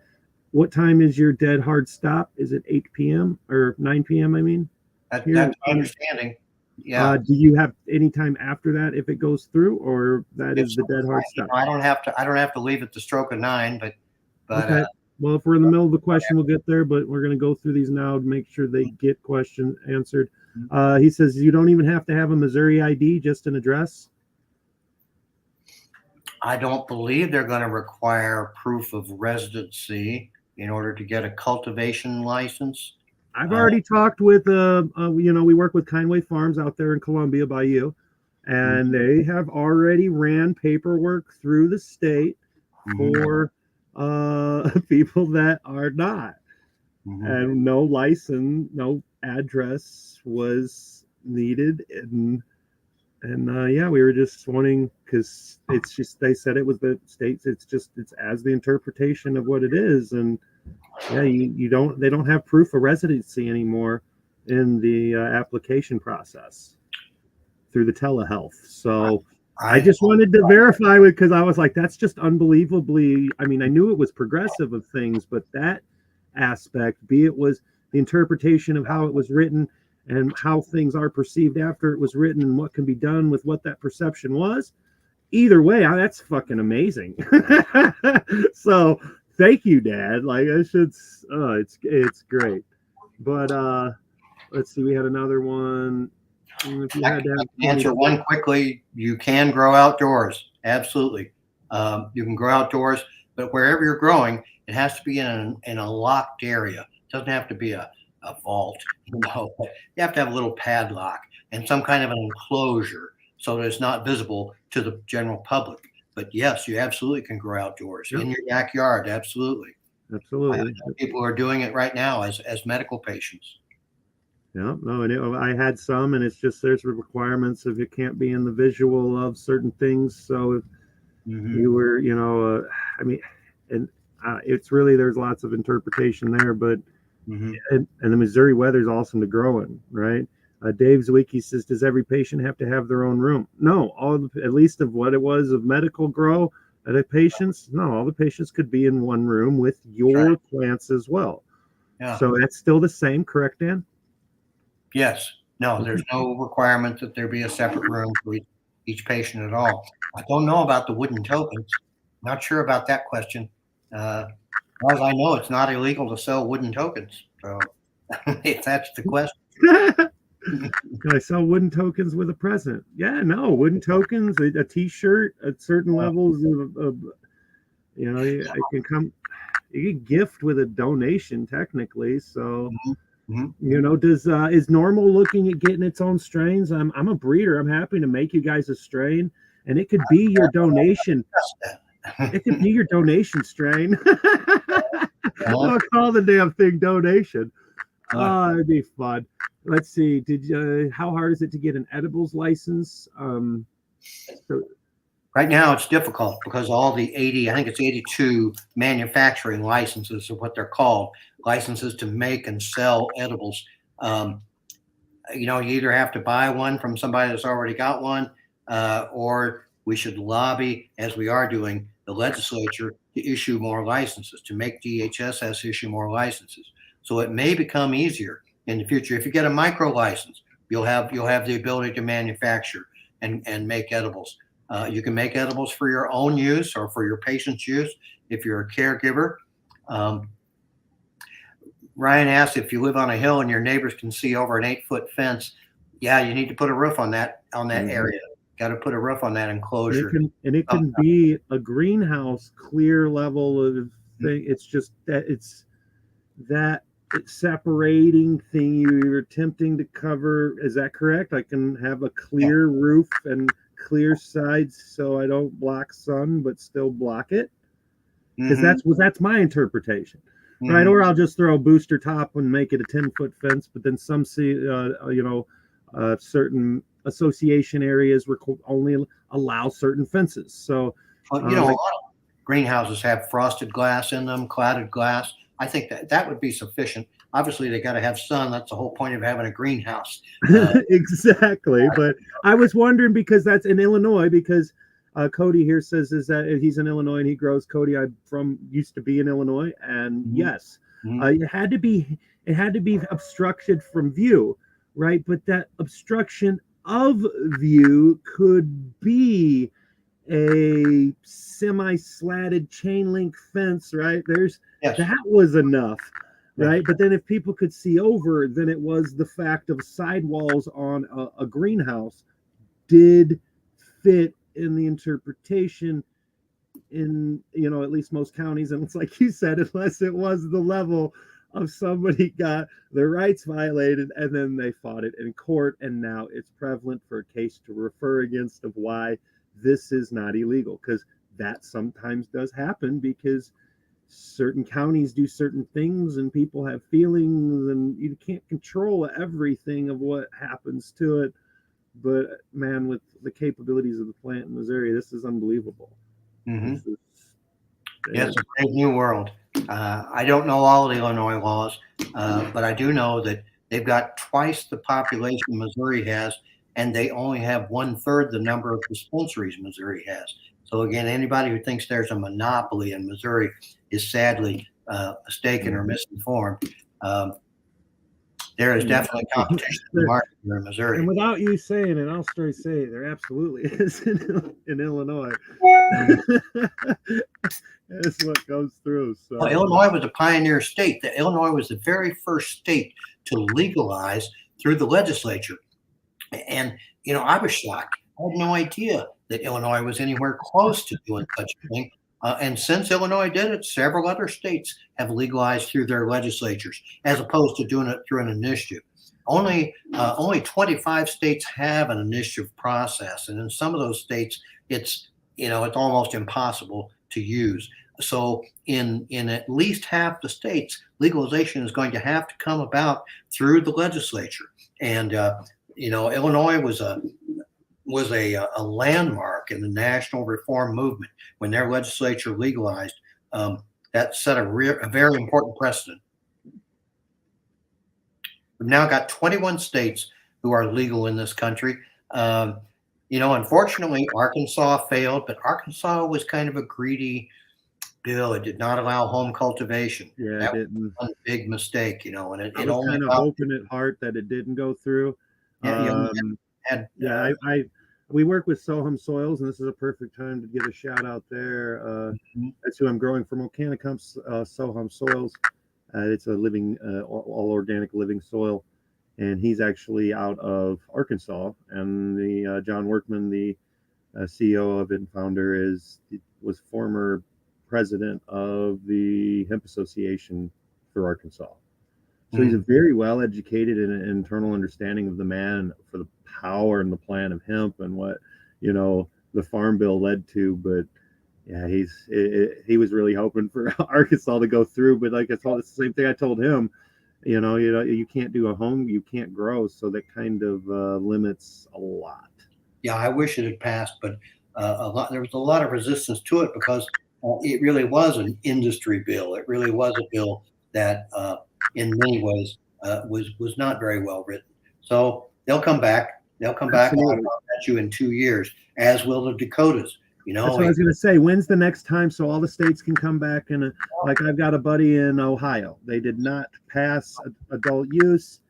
what time is your dead hard stop? Is it 8 p.m. or 9 p.m.? I mean, That's here? my understanding. Yeah. Do you have any time after that if it goes through, or that is the dead hard stop? I don't have to leave at the stroke of 9, but okay. Well, if we're in the middle of the question, we'll get there, but we're going to go through these now to make sure they get questions answered. He says you don't even have to have a Missouri ID, just an address. I don't believe they're going to require proof of residency in order to get a cultivation license. I've already talked with, we work with Kindway Farms out there in Columbia by you, and they have already ran paperwork through the state for people that are not, and no license, no address was needed, and yeah, we were just wanting, because it's just, they said it was the states, it's as the interpretation of what it is, and yeah, they don't have proof of residency anymore in the application process through the telehealth. So I just wanted to verify it, because I was like, that's just unbelievably, I mean, I knew it was progressive of things, but that aspect, be it was the interpretation of how it was written and how things are perceived after it was written and what can be done with what that perception was, either way, that's fucking amazing. So thank you, Dad. Like, it's great. But let's see, we had another one. If you had to answer one quickly, you can grow outdoors. Absolutely. You can grow outdoors, but wherever you're growing, it has to be in a locked area. It doesn't have to be a vault. You have to have a little padlock and some kind of an enclosure so that it's not visible to the general public. But yes, you absolutely can grow outdoors in your backyard. Absolutely. People are doing it right now as medical patients. Yeah, no, and I had some, and it's just there's requirements of it can't be in the visual of certain things. So if you were, I mean, and it's really, there's lots of interpretation there, but and the Missouri weather is awesome to grow in, right? Dave Zwicky says, does every patient have to have their own room? No, at least of what it was of medical grow at a patients. No, all the patients could be in one room with your plants as well. Yeah. So that's still the same, correct, Dan? Yes. No, there's no requirement that there be a separate room for each patient at all. I don't know about the wooden tokens. Not sure about that question. As far as I know, it's not illegal to sell wooden tokens. So if that's the question. Can I sell wooden tokens with a present? Yeah, no, wooden tokens, a T-shirt at certain levels of I can come. You can gift with a donation technically. So, does is NORML looking at getting its own strains? I'm a breeder. I'm happy to make you guys a strain, and it could be your donation. It could be your donation strain. I'll call the damn thing donation. It'd be fun. Let's see. How hard is it to get an edibles license? Right now, it's difficult because all the 82 manufacturing licenses are what they're called, licenses to make and sell edibles. You either have to buy one from somebody that's already got one, or we should lobby, as we are doing, the legislature to issue more licenses, to make DHSS issue more licenses. So it may become easier in the future. If you get a micro license, you'll have the ability to manufacture and make edibles. You can make edibles for your own use or for your patient's use if you're a caregiver. Ryan asked if you live on a hill and your neighbors can see over an 8-foot fence. Yeah, you need to put a roof on that area. Got to put a roof on that enclosure. It can be a greenhouse clear level of thing. It's just that it's separating thing you're attempting to cover. Is that correct? I can have a clear roof and clear sides so I don't block sun but still block it, because that's my interpretation, right? Or I'll just throw a booster top and make it a 10-foot fence, but then some see certain association areas only allow certain fences. So a lot of greenhouses have frosted glass in them, cladded glass. I think that would be sufficient. obviously they got to have sun. That's the whole point of having a greenhouse. Exactly. But I was wondering because that's in Illinois, because Cody here says is that he's in Illinois and he grows. Cody, I used to be in Illinois, and yes, it had to be obstructed from view, right? But that obstruction of view could be a semi-slatted chain link fence, right? That was enough, right? But then if people could see over, then it was the fact of sidewalls on a greenhouse did fit in the interpretation in, at least most counties. And it's like you said, unless it was the level of somebody got their rights violated and then they fought it in court, and now it's prevalent for a case to refer against of why this is not illegal, because that sometimes does happen because certain counties do certain things and people have feelings and you can't control everything of what happens to it. But man, with the capabilities of the plant in Missouri, this is unbelievable. It's a brave new world. I don't know all of the Illinois laws, but I do know that they've got twice the population Missouri has, and they only have 1/3 the number of dispensaries Missouri has. So again, anybody who thinks there's a monopoly in Missouri is sadly mistaken or misinformed. There is definitely competition in the market here in Missouri. And without you saying it, I'll straight say there absolutely is in Illinois. That's what goes through. So Well, Illinois was a pioneer state. Illinois was the very first state to legalize through the legislature. And, I was shocked. I had no idea that Illinois was anywhere close to doing such a thing. And since Illinois did it, several other states have legalized through their legislatures, as opposed to doing it through an initiative. Only 25 states have an initiative process, and in some of those states, it's almost impossible to use. So in at least half the states, legalization is going to have to come about through the legislature. And Illinois was a landmark in the national reform movement when their legislature legalized. That set a very important precedent. We've now got 21 states who are legal in this country. Unfortunately, Arkansas failed, but Arkansas was kind of a greedy bill. It did not allow home cultivation. Yeah, that it didn't. was a big mistake, and it I was only kind of hoping at heart that it didn't go through. We work with Soham Soils, and this is a perfect time to give a shout out there. That's who I'm growing from. Michael Kamp's Soham Soils. It's a living, all organic living soil, and he's actually out of Arkansas. And the John Workman, the CEO of it and founder, was former president of the Hemp Association for Arkansas. So he's a very well-educated and internal understanding of the man for the power and the plan of hemp and what, the Farm Bill led to. But yeah, he was really hoping for Arkansas to go through. But like it's the same thing I told him, you can't do a home, you can't grow. So that kind of limits a lot. Yeah, I wish it had passed, but there was a lot of resistance to it because it really was an industry bill. It really was a bill that in many ways was not very well written. So they'll come back. They'll come back at you in 2 years, as will the Dakotas. That's what I was going to say. When's the next time so all the states can come back? And like I've got a buddy in Ohio. They did not pass adult use.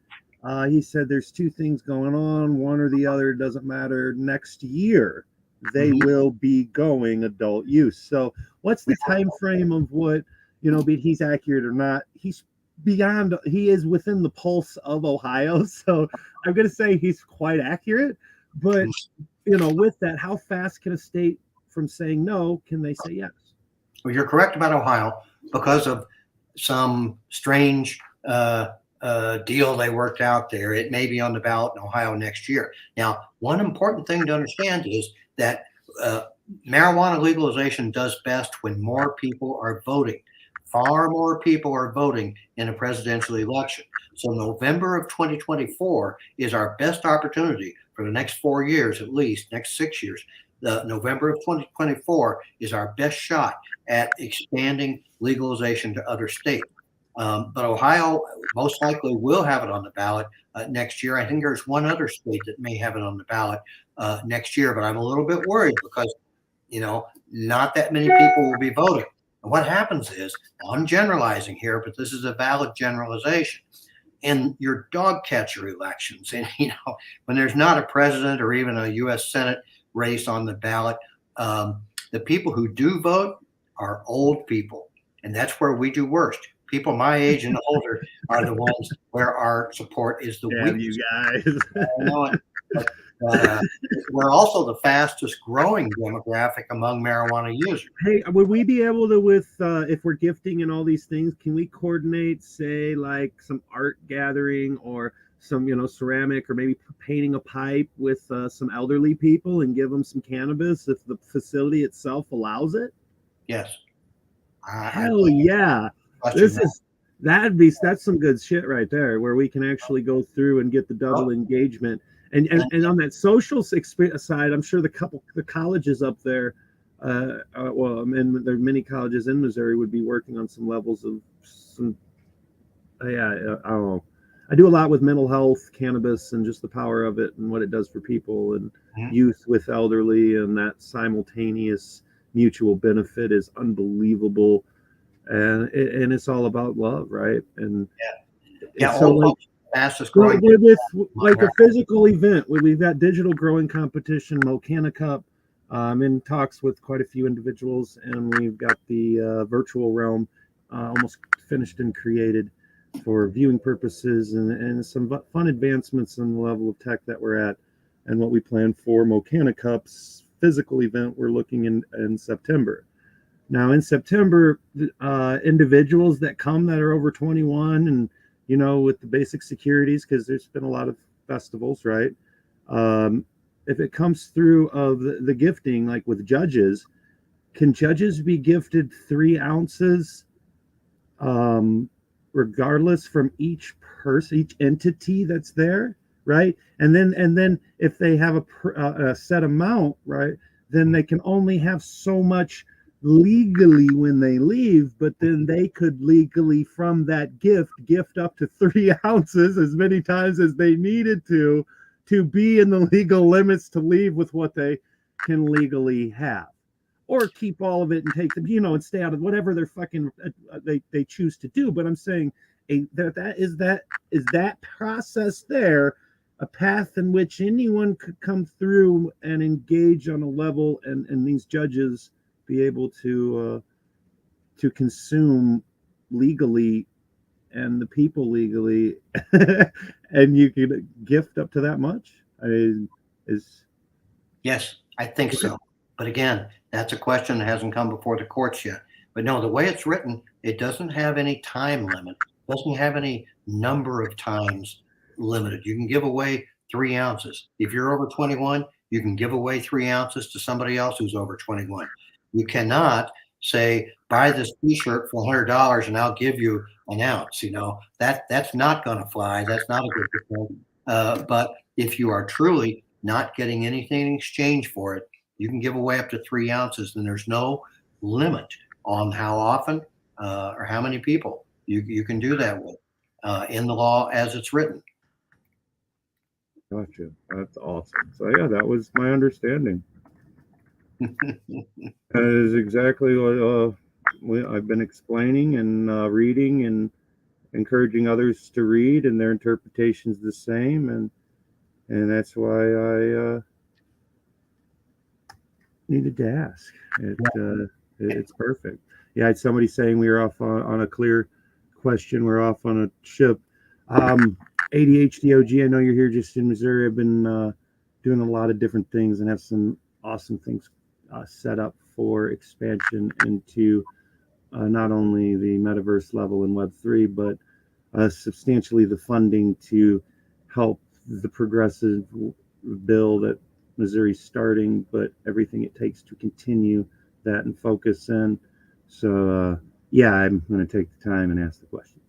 He said there's two things going on. One or the other, doesn't matter. Next year, they will be going adult use. So what's the time frame of what, be he's accurate or not? He is within the pulse of Ohio. So I'm going to say he's quite accurate. But, with that, how fast can a state from saying no, can they say yes? Well, you're correct about Ohio because of some strange deal they worked out there. It may be on the ballot in Ohio next year. Now, one important thing to understand is that marijuana legalization does best when more people are voting. Far more people are voting in a presidential election. So November of 2024 is our best opportunity for the next 4 years, at least, next 6 years. The November of 2024 is our best shot at expanding legalization to other states. But Ohio most likely will have it on the ballot next year. I think there's one other state that may have it on the ballot next year, but I'm a little bit worried because, not that many people will be voting. And what happens is, I'm generalizing here, but this is a valid generalization. In your dog catcher elections, and when there's not a president or even a U.S. Senate race on the ballot, the people who do vote are old people, and that's where we do worst. People my age and older are the ones where our support is the Damn weakest. you guys. I know it. But, we're also the fastest growing demographic among marijuana users. Hey, would we be able to, if we're gifting and all these things, can we coordinate, say, like some art gathering or some, ceramic or maybe painting a pipe with some elderly people and give them some cannabis if the facility itself allows it? Yes. Hell yeah. That's some good shit right there, where we can actually go through and get the double engagement. And on that social side, I'm sure the colleges up there, and there are many colleges in Missouri would be working on some levels of some. I don't know. I do a lot with mental health, cannabis, and just the power of it and what it does for people and youth with elderly, and that simultaneous mutual benefit is unbelievable. And it's all about love, right? And so fastest growing with like a physical event, we've got digital growing competition, Mocana Cup. I'm in talks with quite a few individuals, and we've got the virtual realm almost finished and created for viewing purposes, and some fun advancements in the level of tech that we're at, and what we plan for Mocana Cup's physical event. We're looking in September. Now, in September, individuals that come that are over 21 and, with the basic securities, because there's been a lot of festivals, right? If it comes through of the gifting, like with judges, can judges be gifted 3 ounces regardless from each person, each entity that's there, right? And then if they have a set amount, right, then they can only have so much legally when they leave, but then they could legally from that gift up to 3 ounces as many times as they needed to be in the legal limits to leave with what they can legally have, or keep all of it and take them, and stay out of whatever they're fucking they choose to do. But I'm saying is that process there a path in which anyone could come through and engage on a level, and these judges be able to consume legally, and the people legally, and you could gift up to that much? Yes, I think so. But again, that's a question that hasn't come before the courts yet. But no, the way it's written, it doesn't have any time limit. It doesn't have any number of times limited. You can give away 3 ounces. If you're over 21, you can give away 3 ounces to somebody else who's over 21. You cannot say, buy this t-shirt for $100 and I'll give you an ounce. That's not going to fly. That's not a good thing. But if you are truly not getting anything in exchange for it, you can give away up to 3 ounces, and there's no limit on how often or how many people you can do that with in the law as it's written. Gotcha. That's awesome. So yeah, that was my understanding. That is exactly what I've been explaining and reading, and encouraging others to read, and their interpretation's the same, and that's why I needed to ask. It's perfect. Yeah, I had somebody saying we were off on a clear question. We're off on a ship. ADHD OG, I know you're here just in Missouri. I've been doing a lot of different things and have some awesome things set up for expansion into not only the metaverse level in Web3, but substantially the funding to help the progressive bill that Missouri's starting, but everything it takes to continue that and focus in. So yeah, I'm going to take the time and ask the question.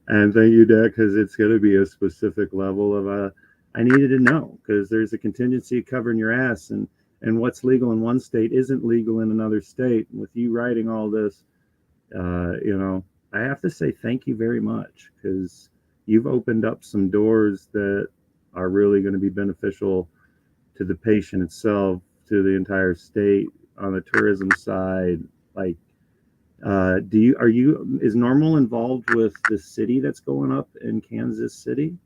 And thank you, Dad, because it's going to be a specific level of I needed to know, because there's a contingency covering your ass, and what's legal in one state isn't legal in another state. And with you writing all this, I have to say thank you very much, because you've opened up some doors that are really going to be beneficial to the patient itself, to the entire state on the tourism side. Like, is Normal involved with the city that's going up in Kansas City?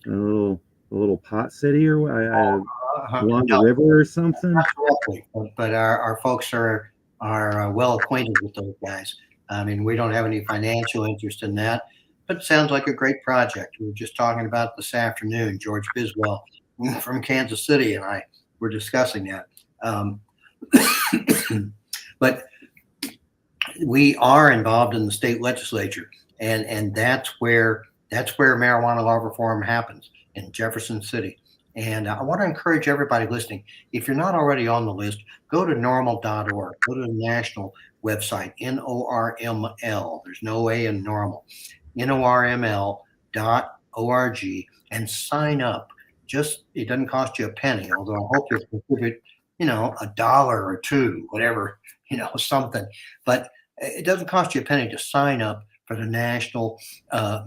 A little pot city, or along the No, river or something? not directly, but our folks are well acquainted with those guys. I mean, we don't have any financial interest in that, but it sounds like a great project. We were just talking about this afternoon. George Biswell from Kansas City and I were discussing that. But we are involved in the state legislature, and that's where marijuana law reform happens, in Jefferson City. And I want to encourage everybody listening, if you're not already on the list, go to normal.org, go to the national website, NORML. There's no A in normal, NORML.org, and sign up. It doesn't cost you a penny, although I hope you'll contribute, $1 or $2, whatever, something. But it doesn't cost you a penny to sign up for the national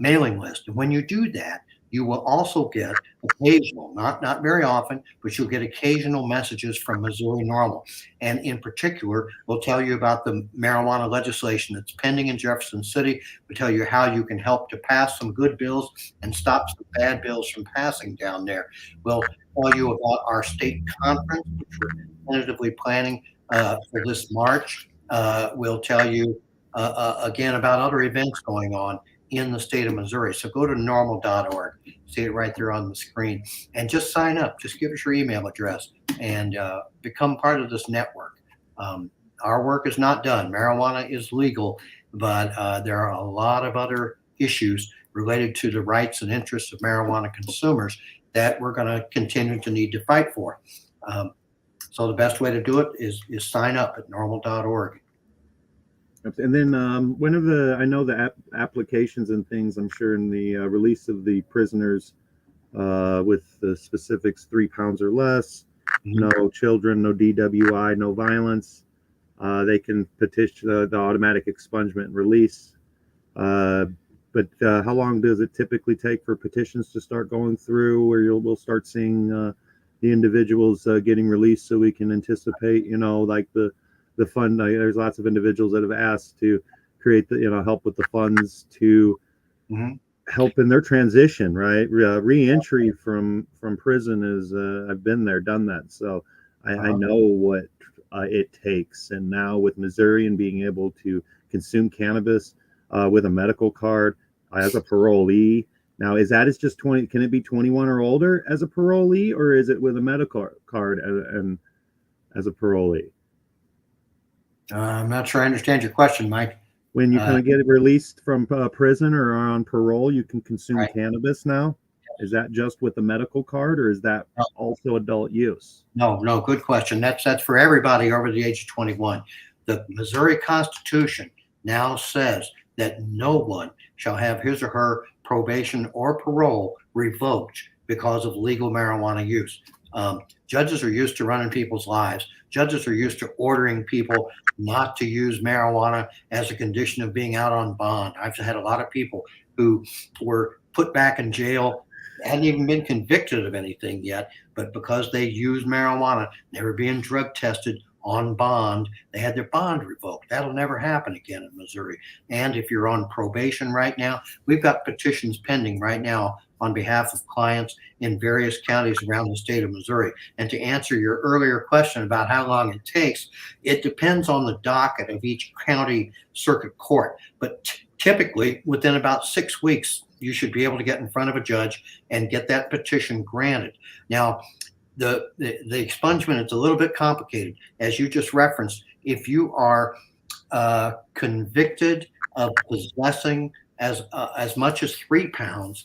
mailing list. And when you do that, you will also get occasional, not very often, but you'll get occasional messages from Missouri NORML. And in particular, we'll tell you about the marijuana legislation that's pending in Jefferson City. We'll tell you how you can help to pass some good bills and stop some bad bills from passing down there. We'll tell you about our state conference, which we're tentatively planning for this March. We'll tell you again about other events going on in the state of Missouri. So go to normal.org, see it right there on the screen, and just sign up. Just give us your email address and become part of this network. Our work is not done. Marijuana is legal, but there are a lot of other issues related to the rights and interests of marijuana consumers that we're going to continue to need to fight for. So the best way to do it is sign up at normal.org. And then I know the applications and things, I'm sure in the release of the prisoners with the specifics, 3 pounds or less, no children, no DWI, no violence, they can petition the automatic expungement and release. But how long does it typically take for petitions to start going through, where we'll start seeing the individuals getting released, so we can anticipate, like the fund? There's lots of individuals that have asked to create the, help with the funds to help in their transition, right? Re-entry from prison is, I've been there, done that. So I know what it takes. And now with Missouri and being able to consume cannabis with a medical card as a parolee. Now, is that just 20? Can it be 21 or older as a parolee, or is it with a medical card and as a parolee? I'm not sure I understand your question, Mike. When you kind of get released from prison or are on parole, you can consume cannabis now. Is that just with the medical card, or is that also adult use? No, good question. That's for everybody over the age of 21. The Missouri Constitution now says that no one shall have his or her probation or parole revoked because of legal marijuana use. Judges are used to running people's lives. Judges are used to ordering people not to use marijuana as a condition of being out on bond. I've had a lot of people who were put back in jail, hadn't even been convicted of anything yet, but because they used marijuana, they were being drug tested on bond, they had their bond revoked. That'll never happen again in Missouri. And if you're on probation right now, we've got petitions pending right now on behalf of clients in various counties around the state of Missouri. And to answer your earlier question about how long it takes, it depends on the docket of each county circuit court. But typically, within about 6 weeks, you should be able to get in front of a judge and get that petition granted. Now, the expungement is a little bit complicated. As you just referenced, if you are convicted of possessing as much as 3 pounds,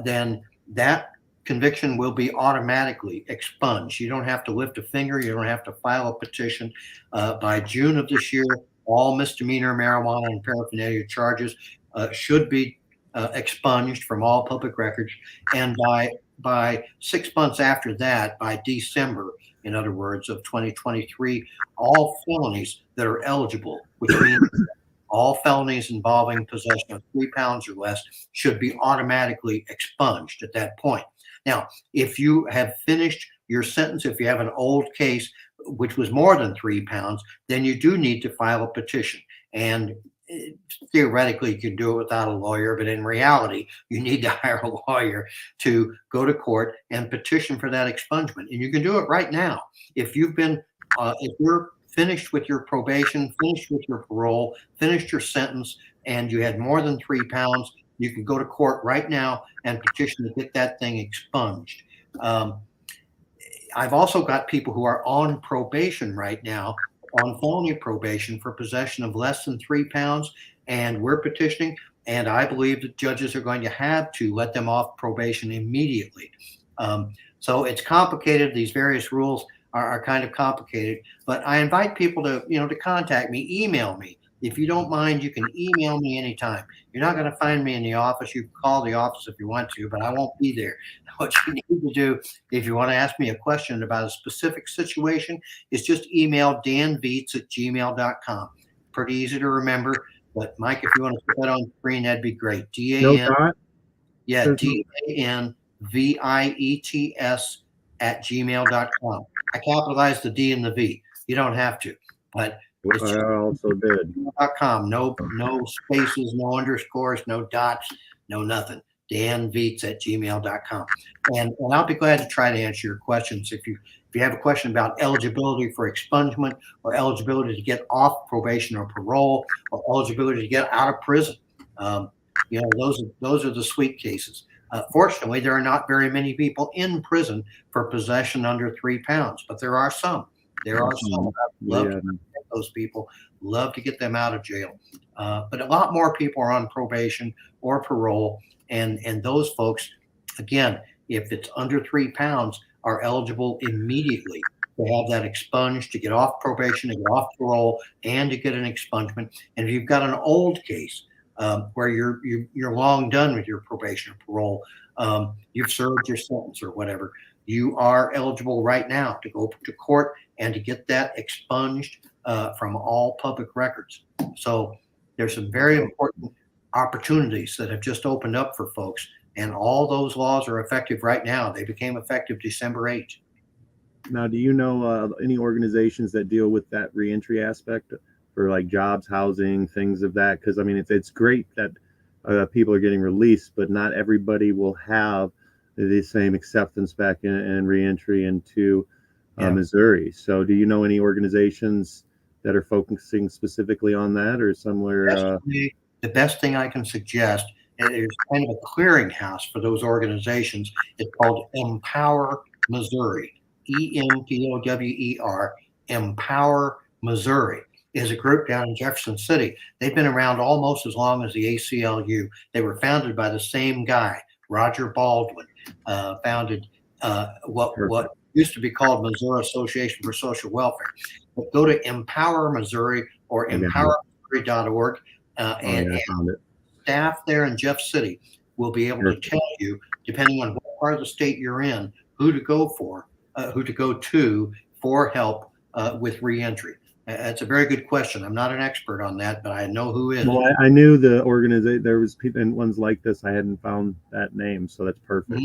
then that conviction will be automatically expunged. You don't have to lift a finger. You don't have to file a petition. By June of this year, all misdemeanor marijuana and paraphernalia charges should be expunged from all public records. And by 6 months after that, by December, in other words, of 2023, all felonies that are eligible, which means all felonies involving possession of 3 pounds or less should be automatically expunged at that point. Now, if you have finished your sentence, if you have an old case which was more than 3 pounds, then you do need to file a petition. And theoretically, you can do it without a lawyer, but in reality, you need to hire a lawyer to go to court and petition for that expungement. And you can do it right now. If you've been, if you're finished with your probation, finished with your parole, finished your sentence, and you had more than 3 pounds, you can go to court right now and petition to get that thing expunged. I've also got people who are on probation right now, on felony probation for possession of less than 3 pounds, and we're petitioning, and I believe that judges are going to have to let them off probation immediately. So it's complicated. These various rules are kind of complicated, but I invite people to, to contact me, email me. If you don't mind, you can email me anytime. You're not going to find me in the office. You can call the office if you want to, but I won't be there. What you need to do, if you want to ask me a question about a specific situation, is just email danviets@gmail.com. Pretty easy to remember, but Mike, if you want to put that on screen, that'd be great. No dot? Yeah, DANVIETS@gmail.com. I capitalized the D and the V. You don't have to, but I also did. .com. No spaces, no underscores, no dots, no nothing. danviets@gmail.com. And I'll be glad to try to answer your questions. If you have a question about eligibility for expungement or eligibility to get off probation or parole or eligibility to get out of prison, those are the sweet cases. Fortunately, there are not very many people in prison for possession under 3 pounds, but there are some. There are some. I'd love to get those people, love to get them out of jail. But a lot more people are on probation or parole, and those folks, again, if it's under 3 pounds, are eligible immediately to have that expunged, to get off probation, to get off parole, and to get an expungement. And if you've got an old case where you're long done with your probation or parole, you've served your sentence or whatever, you are eligible right now to go to court and to get that expunged from all public records. So there's some very important opportunities that have just opened up for folks, and all those laws are effective right now. They became effective December 8th. Now, do you know any organizations that deal with that reentry aspect for like jobs, housing, things of that? Because I mean, it's great that people are getting released, but not everybody will have the same acceptance back in reentry into Missouri. So do you know any organizations that are focusing specifically on that, or somewhere? The best thing I can suggest is kind of a clearinghouse for those organizations. It's called Empower Missouri, EMPOWER, Empower Missouri is a group down in Jefferson City. They've been around almost as long as the ACLU. They were founded by the same guy, Roger Baldwin, founded what used to be called Missouri Association for Social Welfare. But go to Empower Missouri or empowermissouri.org, and staff there in Jeff City will be able to tell you, depending on what part of the state you're in, who to go to for help with reentry. That's a very good question. I'm not an expert on that, but I know who is. Well, I knew the organization. There was people and ones like this. I hadn't found that name, so that's perfect.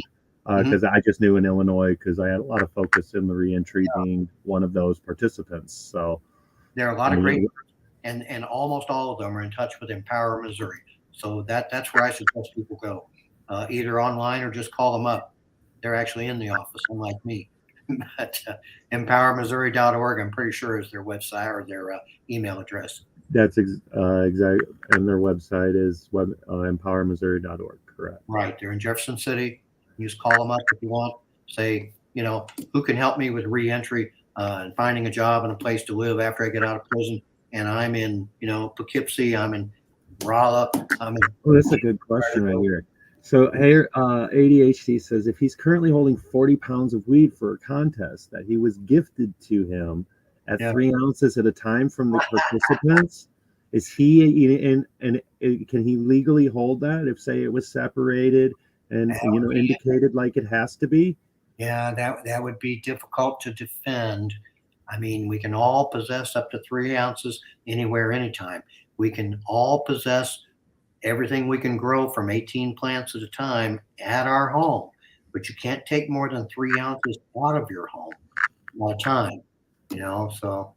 Because I just knew in Illinois, because I had a lot of focus in the reentry being one of those participants. So there are a lot of great groups, and almost all of them are in touch with Empower Missouri. So that's where I suggest people go, either online or just call them up. They're actually in the office, unlike me. But empowermissouri.org, I'm pretty sure, is their website or their email address. That's exactly, and their website is empowermissouri.org. Correct. Right. They're in Jefferson City. You just call them up if you want. Say, who can help me with reentry and finding a job and a place to live after I get out of prison? And I'm in, Poughkeepsie. I'm in Rolla. That's a good question right here. So here, ADHD says if he's currently holding 40 pounds of weed for a contest that he was gifted to him at 3 ounces at a time from the participants, is he and can he legally hold that if, say, it was separated and indicated like it has to be? Yeah, that would be difficult to defend. I mean, we can all possess up to 3 ounces anywhere, anytime. We can all possess everything we can grow from 18 plants at a time at our home, but you can't take more than 3 ounces out of your home at a time, so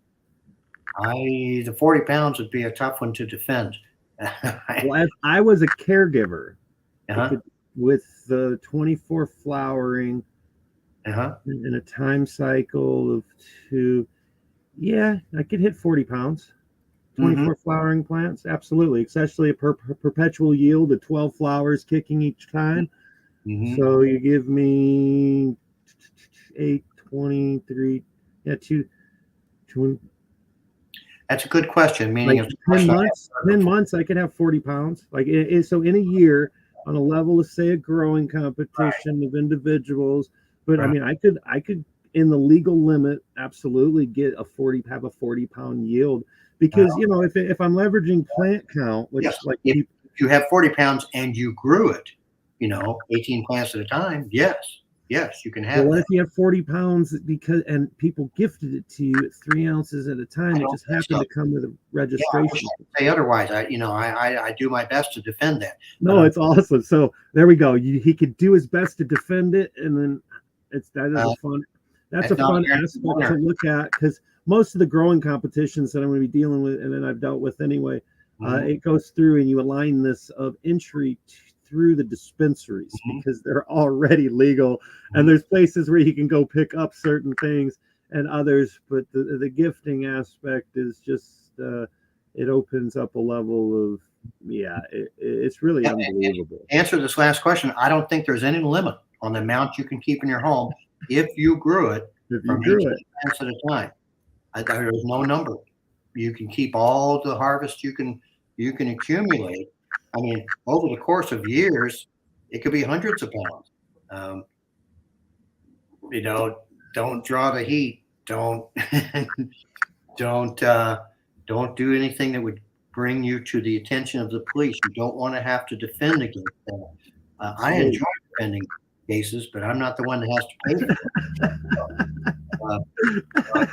the 40 pounds would be a tough one to defend. Well, if I was a caregiver, Uh-huh. with the 24 flowering Uh-huh. in a time cycle of 2, yeah, I could hit 40 pounds. 24 flowering plants, absolutely, especially a perpetual yield of 12 flowers kicking each time. So you give me 8, 23, yeah, 2. That's a good question. Meaning, Like 10 months, I could have 40 pounds. Like so in a year, on a level of say a growing competition of individuals. But I mean, I could in the legal limit absolutely get have a 40-pound yield, because if I'm leveraging plant count, which Yes. like If you have 40 pounds and you grew it, 18 plants at a time, yes, you can have well, what that. if you have 40 pounds and people gifted it to you at 3 ounces at a time? It just happened to come with a registration. I wish I could say otherwise. I do my best to defend that. No, it's awesome. So there we go. He could do his best to defend it, and then a fun aspect to look at, because most of the growing competitions that I'm going to be dealing with, and then I've dealt with anyway, it goes through and you align this of entry through the dispensaries because they're already legal, and there's places where you can go pick up certain things and others, but the gifting aspect is just it opens up a level of it's really unbelievable. Answer this last question. I don't think there's any limit on the amount you can keep in your home if you grew it from 18 plants at a time. There's no number. You can keep all the harvest you can accumulate. I mean, over the course of years, it could be hundreds of pounds. Don't draw the heat. Don't do anything that would bring you to the attention of the police. You don't want to have to defend against that. I enjoy defending cases, but I'm not the one that has to pay for it. I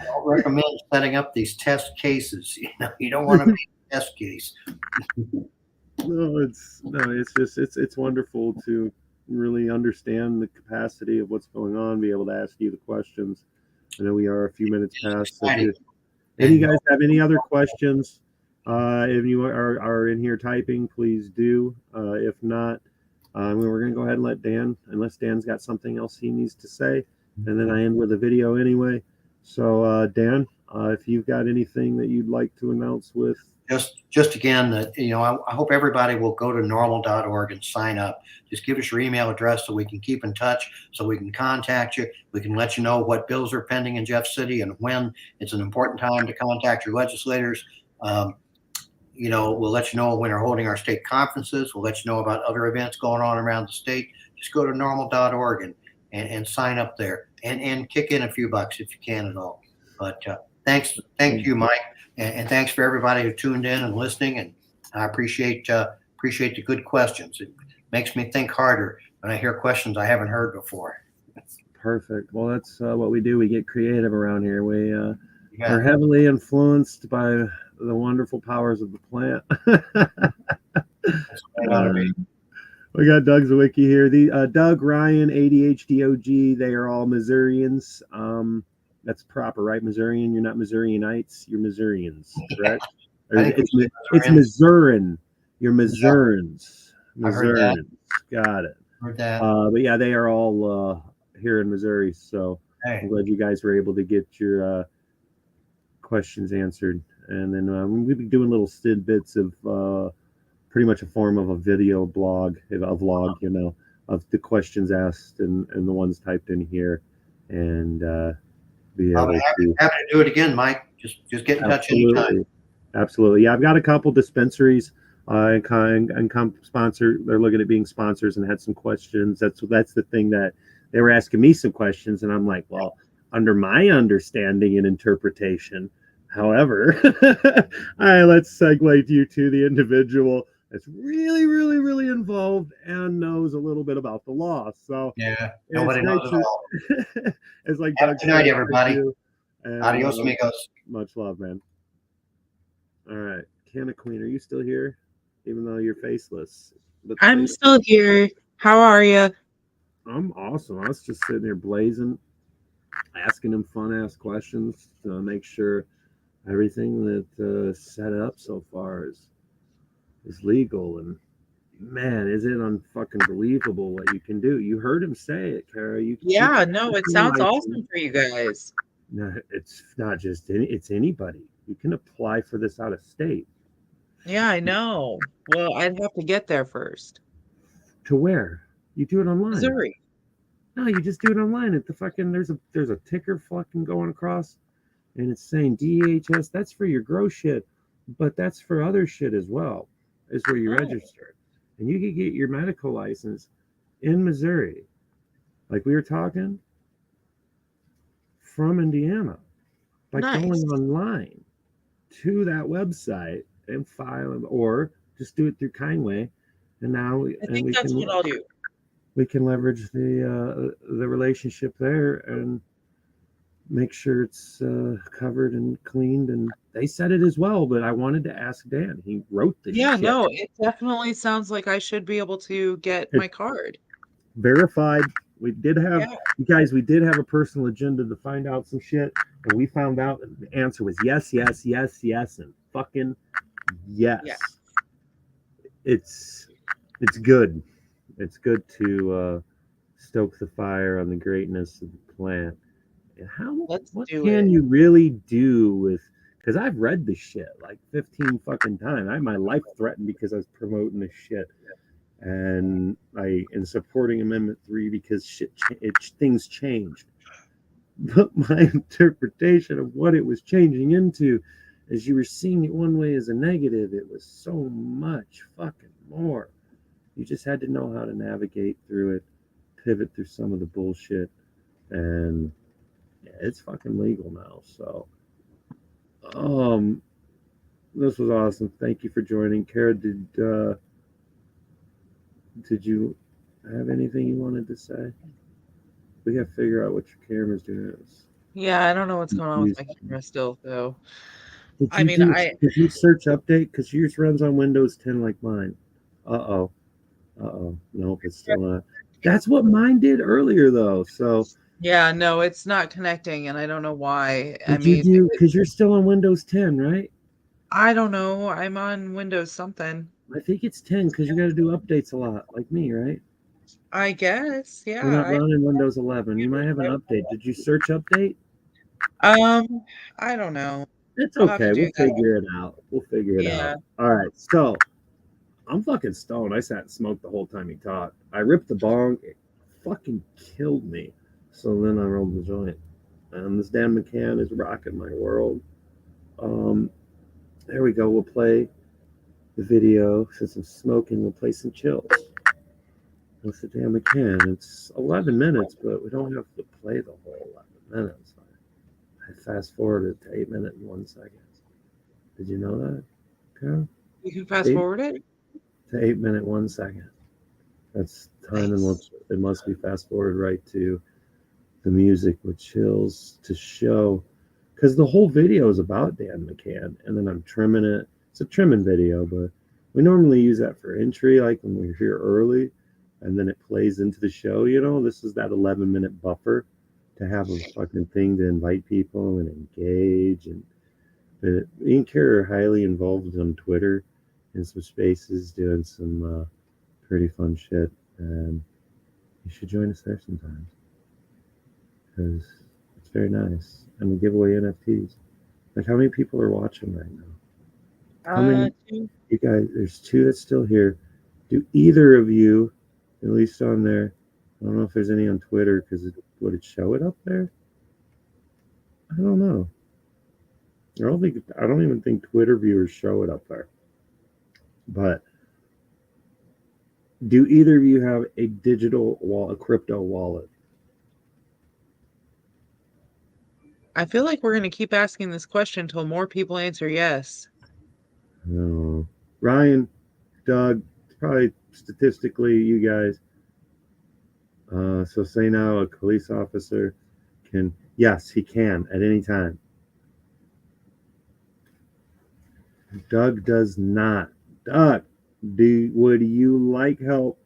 don't recommend setting up these test cases. You don't want to make a test case. It's wonderful to really understand the capacity of what's going on, be able to ask you the questions. I know we are a few minutes past. So if you guys have any other questions, if you are in here typing, please do. If not, we're going to go ahead and let Dan, unless Dan's got something else he needs to say, and then I end with a video anyway. So Dan, if you've got anything that you'd like to announce with. Just again, that I hope everybody will go to normal.org and sign up. Just give us your email address so we can keep in touch, so we can contact you. We can let you know what bills are pending in Jeff City and when it's an important time to contact your legislators. We'll let you know when we're holding our state conferences. We'll let you know about other events going on around the state. Just go to normal.org and sign up there and kick in a few bucks if you can at all. But thank you, Mike. And thanks for everybody who tuned in and listening. And I appreciate the good questions. It makes me think harder when I hear questions I haven't heard before. Perfect. Well, that's what we do. We get creative around here. We are heavily influenced by the wonderful powers of the plant. We got Doug Zawicki here. Doug, Ryan, ADHDOG, they are all Missourians. That's proper, right? Missourian. You're not Missourianites. You're Missourians, correct? It's Missourian. You're Missourians. Missourians. Got it. Heard that. But yeah, they are all here in Missouri. So I'm glad you guys were able to get your questions answered. And then we'll be doing little tidbits of pretty much a form of a video blog, a vlog, of the questions asked and the ones typed in here. And I'll be happy to do it again, Mike. Just get in touch anytime. Absolutely. Yeah, I've got a couple dispensaries and sponsor. They're looking at being sponsors and had some questions. That's the thing that they were asking me some questions, and I'm like, well, under my understanding and interpretation. However, let's segue you to the individual that's really, really, really involved and knows a little bit about the law. So yeah, nobody knows it all. It's like Have a good night, everybody. And, Adios, amigos. Much love, man. All right. Canna Queen, are you still here? Even though you're faceless. But I'm still here. How are you? I'm awesome. I was just sitting here blazing, asking him fun-ass questions to make sure everything that set up so far is legal. And man, is it unfucking believable what you can do? You heard him say it, Kara. Yeah, no, it sounds license. awesome for you guys. No, it's not just it's anybody. You can apply for this out of state. Yeah, I know. Well, I'd have to get there first. To where? You do it online. Missouri. No, you just do it online. At the fucking there's a ticker fucking going across, and it's saying DHS. That's for your gross shit, but that's for other shit as well. Is where you register, and you can get your medical license in Missouri, like we were talking, from Indiana, by going online to that website and file, or just do it through Kindway. And now I think that's what I'll do. We can leverage the relationship there and make sure it's covered and cleaned. And they said it as well, but I wanted to ask Dan. He wrote the shit. No, it definitely sounds like I should be able to get my card. Verified. We did have, you guys, we did have a personal agenda to find out some shit. And we found out the answer was yes, yes, yes, yes, and fucking yes. It's good. It's good to stoke the fire on the greatness of the plant. What can you really do with? Because I've read this shit like 15 fucking times. I had my life threatened because I was promoting this shit, and I in supporting Amendment 3 because things changed. But my interpretation of what it was changing into, as you were seeing it one way as a negative, it was so much fucking more. You just had to know how to navigate through it, pivot through some of the bullshit, and it's fucking legal now. So, this was awesome. Thank you for joining, Kara. Did you have anything you wanted to say? We got to figure out what your camera's doing. Yeah, I don't know what's going on with my camera still, though. Did you search update? Because yours runs on Windows 10 like mine. Uh-oh. Nope, it's still not. That's what mine did earlier, though. So yeah, no, it's not connecting, and I don't know why. Because you're still on Windows 10, right? I don't know. I'm on Windows something. I think it's 10 because you got to do updates a lot, like me, right? I guess, yeah. You're not running Windows 11. You might have an update. Did you search update? I don't know. It's okay. We'll figure it out. All right. So I'm fucking stoned. I sat and smoked the whole time he talked. I ripped the bong. It fucking killed me. So then I rolled the joint. And this Dan McCann is rocking my world. There we go. We'll play the video. Since I'm smoking, we'll play some chills with the Dan McCann. It's 11 minutes, but we don't have to play the whole 11 minutes. I fast forwarded to 8 minutes and 1 second. Did you know that, Carol? You can fast forward it? To 8 minute 1 second. That's time in which it must be fast forward right to the music with chills to show. Because the whole video is about Dan McCann, and then I'm trimming it. It's a trimming video, but we normally use that for entry, like when we're here early, and then it plays into the show. You know, this is that 11-minute buffer to have a fucking thing to invite people and engage. And me and Kara are highly involved on Twitter in some spaces doing some pretty fun shit, and you should join us there sometimes because it's very nice. And we give away NFTs. Like, how many people are watching right now? How many? You guys, there's 2 that's still here. Do either of you, at least on there, I don't know if there's any on Twitter because would it show it up there? I don't know. I don't even think Twitter viewers show it up there. But do either of you have a digital wallet, a crypto wallet? I feel like we're going to keep asking this question until more people answer yes. No. Ryan, Doug, probably statistically you guys. So say now a police officer can, yes, he can at any time. Doug does not. Doug, would you like help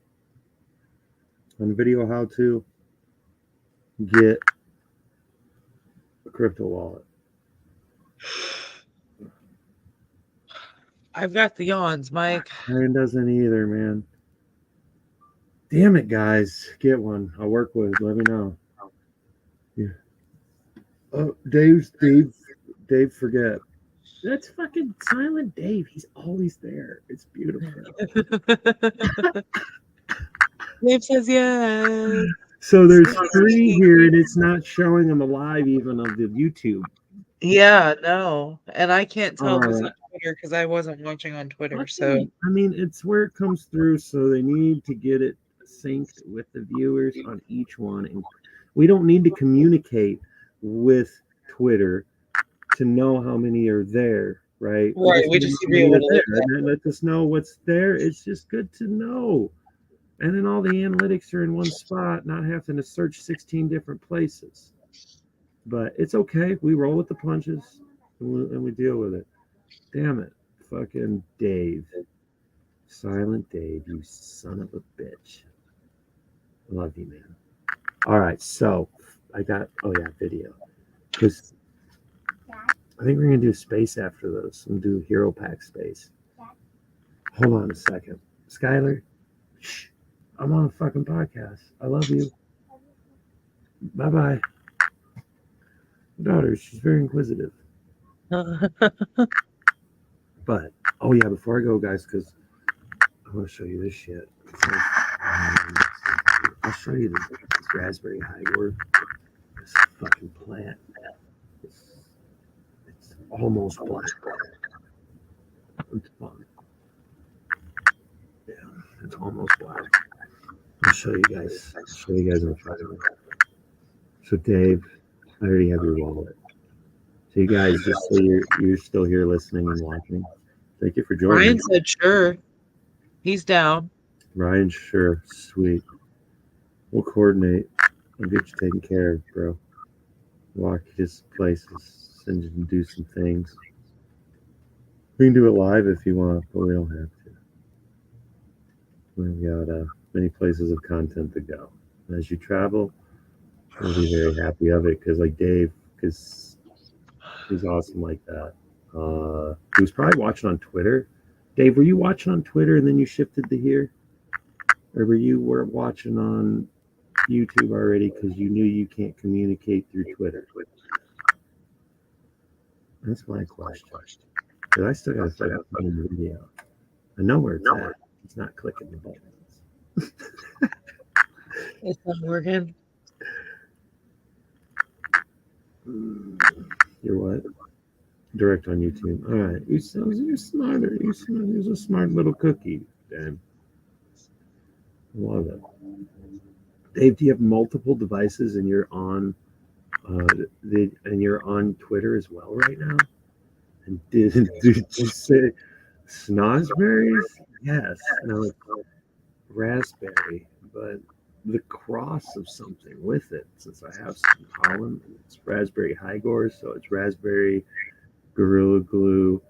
on video how to get a crypto wallet? I've got the yawns, Mike. Ryan doesn't either, man. Damn it, guys. Get one. I'll work with it. Let me know. Yeah. Oh, Dave, forget. That's fucking Silent Dave. He's always there. It's beautiful. Dave says yes. So there's 3 here, and it's not showing them alive even of the YouTube. Yeah, no. And I can't tell if it's Alright. on Twitter because I wasn't watching on Twitter. Okay. So I mean, it's where it comes through, so they need to get it synced with the viewers on each one. And we don't need to communicate with Twitter to know how many are there, right? Right, we just need to be able to look at and let us know what's there. It's just good to know. And then all the analytics are in one spot, not having to search 16 different places. But it's okay. We roll with the punches and we deal with it. Damn it. Fucking Dave. Silent Dave, you son of a bitch. I love you, man. All right, so I got, video. Because I think we're going to do space after this and do Hero Pack space. Hold on a second. Skylar, shh. I'm on a fucking podcast. I love you. Bye-bye. My daughter, she's very inquisitive. But, oh yeah, before I go, guys, because I want to show you this shit. I'll show you this raspberry hybrid. This fucking plant. It's almost black. It's fun. Yeah, it's almost black. I'll show you guys. In a second. So Dave, I already have your wallet. So you guys, just so you're still here listening and watching. Thank you for joining. Ryan said sure. He's down. Ryan, sure. Sweet. We'll coordinate. I'll get you taken care of, bro. Walk you to some places, send you to do some things. We can do it live if you want, but we don't have to. We've got many places of content to go. As you travel, we'll be very happy of it because, like Dave, because he's awesome like that. He was probably watching on Twitter. Dave, were you watching on Twitter and then you shifted to here? Or were you watching on YouTube already because you knew you can't communicate through Twitter? That's my question. But I still got to find the video. I know where it's at. It's not clicking the buttons. It's not working. You're what? Direct on YouTube. All right. You're smarter. You're a smart little cookie, Dan. Love it. Dave, do you have multiple devices and you're on you're on Twitter as well right now? And did you say snozberries? Yes. No, it's raspberry, but the cross of something with it, since I have some pollen, it's raspberry high-gore, so it's raspberry Gorilla Glue,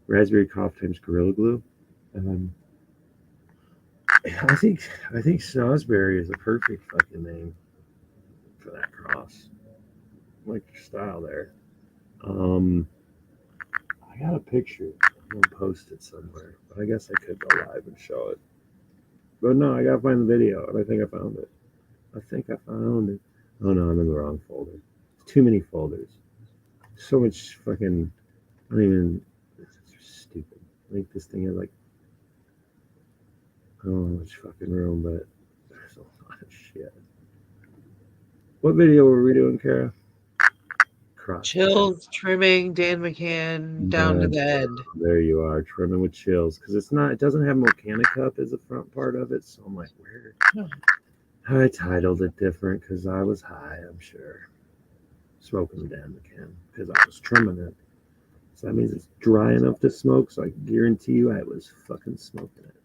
raspberry cough times Gorilla Glue. I think snozberry is a perfect fucking name for that cross. I like your style there. I got a picture. I'm gonna post it somewhere, but I guess I could go live and show it. But no, I gotta find the video, and I think I found it. Oh no, I'm in the wrong folder. Too many folders. So much fucking. I don't even. This is stupid. I think this thing has like. I don't know how much fucking room, but there's a lot of shit. What video were we doing, Kara? Chills, trimming, Dan McCann, down to the end. There you are, trimming with chills. Because it doesn't have Mechanic Cup as the front part of it. So I'm like, where? I titled it different because I was high, I'm sure. Smoking the Dan McCann because I was trimming it. So that means it's dry enough to smoke. So I guarantee you I was fucking smoking it.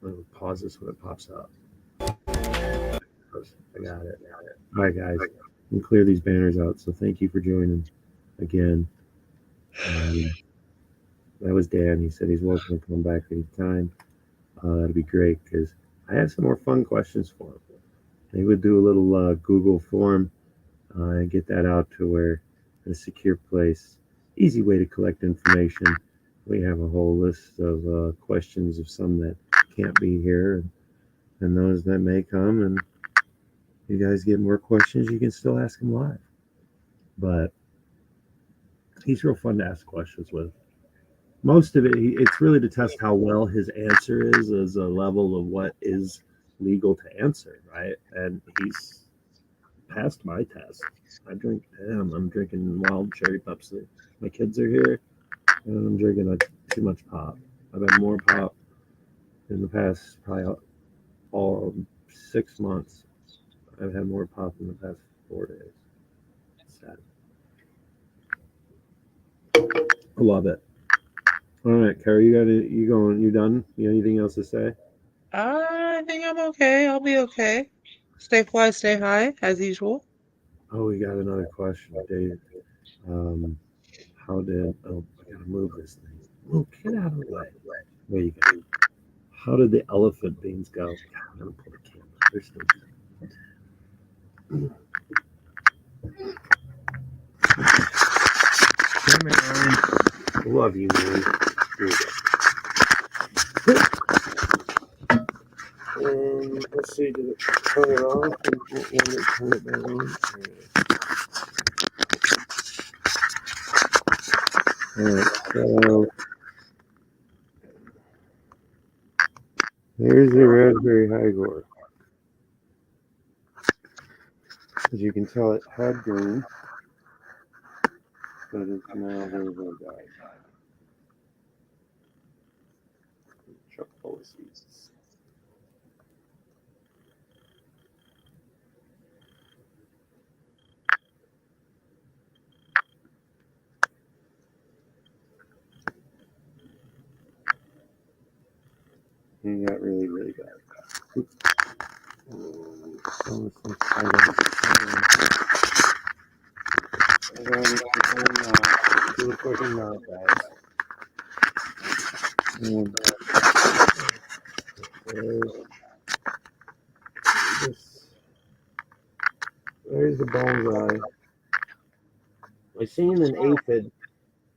I'm going to pause this when it pops up. I got it. All right, guys. And clear these banners out. So thank you for joining again. That was Dan. He said he's welcome to come back anytime. That'd be great because I have some more fun questions for him. Maybe we'll do a little Google form and get that out to where in a secure place. Easy way to collect information. We have a whole list of questions of some that can't be here and those that may come. And you guys get more questions, you can still ask him live. But he's real fun to ask questions with. Most of it, it's really to test how well his answer is as a level of what is legal to answer, right? And he's passed my test. I'm drinking wild cherry Pepsi. My kids are here, and I'm drinking too much pop. I've had more pop in the past probably all 6 months. I've had more pop in the past 4 days. It's sad. I love it. All right, Carrie, you done? You anything else to say? I think I'm okay. I'll be okay. Stay fly, stay high, as usual. Oh, we got another question, Dave. I gotta move this thing. Oh, get out of the way. There you go. How did the elephant beans go? God, I'm gonna pull the camera. There's no. Damn it, Ryan. I love you, man. Here we go. Let's see, did it turn it off? And when did it turn it back on? Alright, so there's the raspberry high-gore. As you can tell, it had green, but it's now very dark. Chuck full of seeds. It got really bad. Oops. Do a fucking knot, guys. There's the bullseye. I seen an aphid,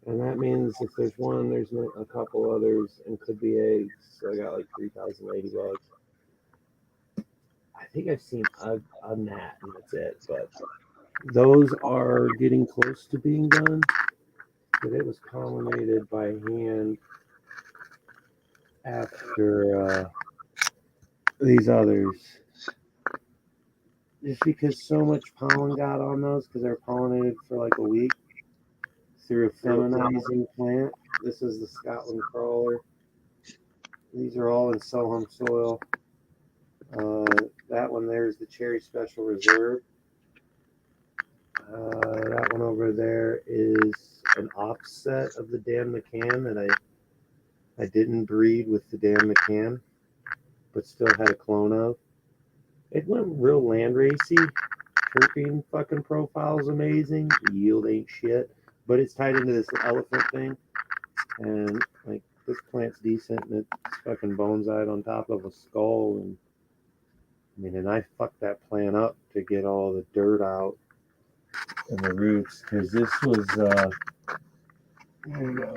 and that means if there's one, there's a couple others, and could be eggs. So I got like 3,000 ladybugs. I think I've seen a gnat, and that's it. But those are getting close to being done. But it was pollinated by hand after these others. Just because so much pollen got on those, because they're pollinated for like a week through a feminizing plant. This is the Scotland crawler. These are all in Soham soil. That one there is the Cherry Special Reserve. That one over there is an offset of the Dan McCann that I didn't breed with the Dan McCann, but still had a clone of. It went real land racy. Terpene fucking profile is amazing. Yield ain't shit, but it's tied into this elephant thing, and like this plant's decent, and it's fucking bonsai'd on top of a skull, and I mean, and I fucked that plant up to get all the dirt out and the roots, because this was there you go.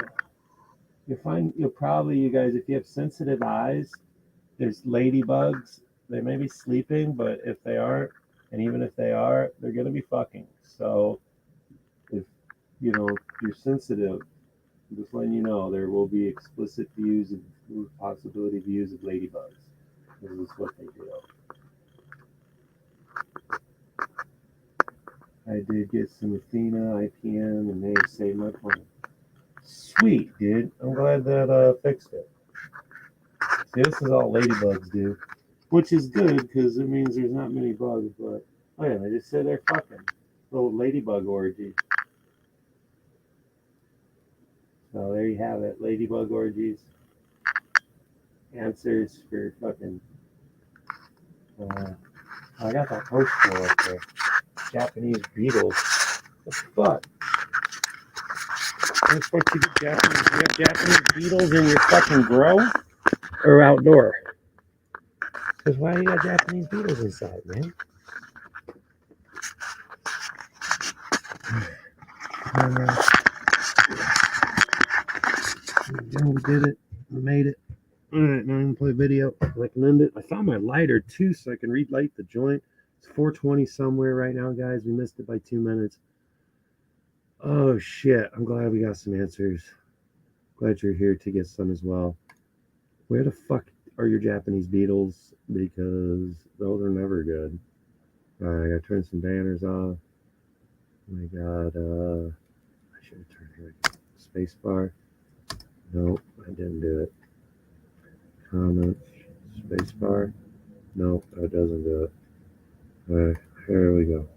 You'll probably, you guys, if you have sensitive eyes, there's ladybugs. They may be sleeping, but if they aren't, and even if they are, they're gonna be fucking. So if you're sensitive, I'm just letting you know there will be explicit views of possibility views of ladybugs. This is what they do. I did get some Athena, IPM, and they saved my plan. Sweet, dude. I'm glad that fixed it. See, this is all ladybugs, dude. Which is good, because it means there's not many bugs, but oh yeah, they just said they're fucking. Little ladybug orgy. So there you have it. Ladybug orgies. Answers for fucking I got that post for up there. Japanese beetles. What the fuck? I'm supposed to get Japanese. You have Japanese beetles in your fucking grow or outdoor? Because why you got Japanese beetles inside, man? We did it. We made it. All right, now I'm gonna play video. I can end it. I found my lighter too, so I can relight the joint. It's 4:20 somewhere right now, guys. We missed it by 2 minutes. Oh shit! I'm glad we got some answers. Glad you're here to get some as well. Where the fuck are your Japanese beetles? Because those are never good. All right, I gotta turn some banners off. Oh my god, I should have turned here. Spacebar. Nope, I didn't do it. Comment. Spacebar. Nope, that doesn't do it. Alright, here we go.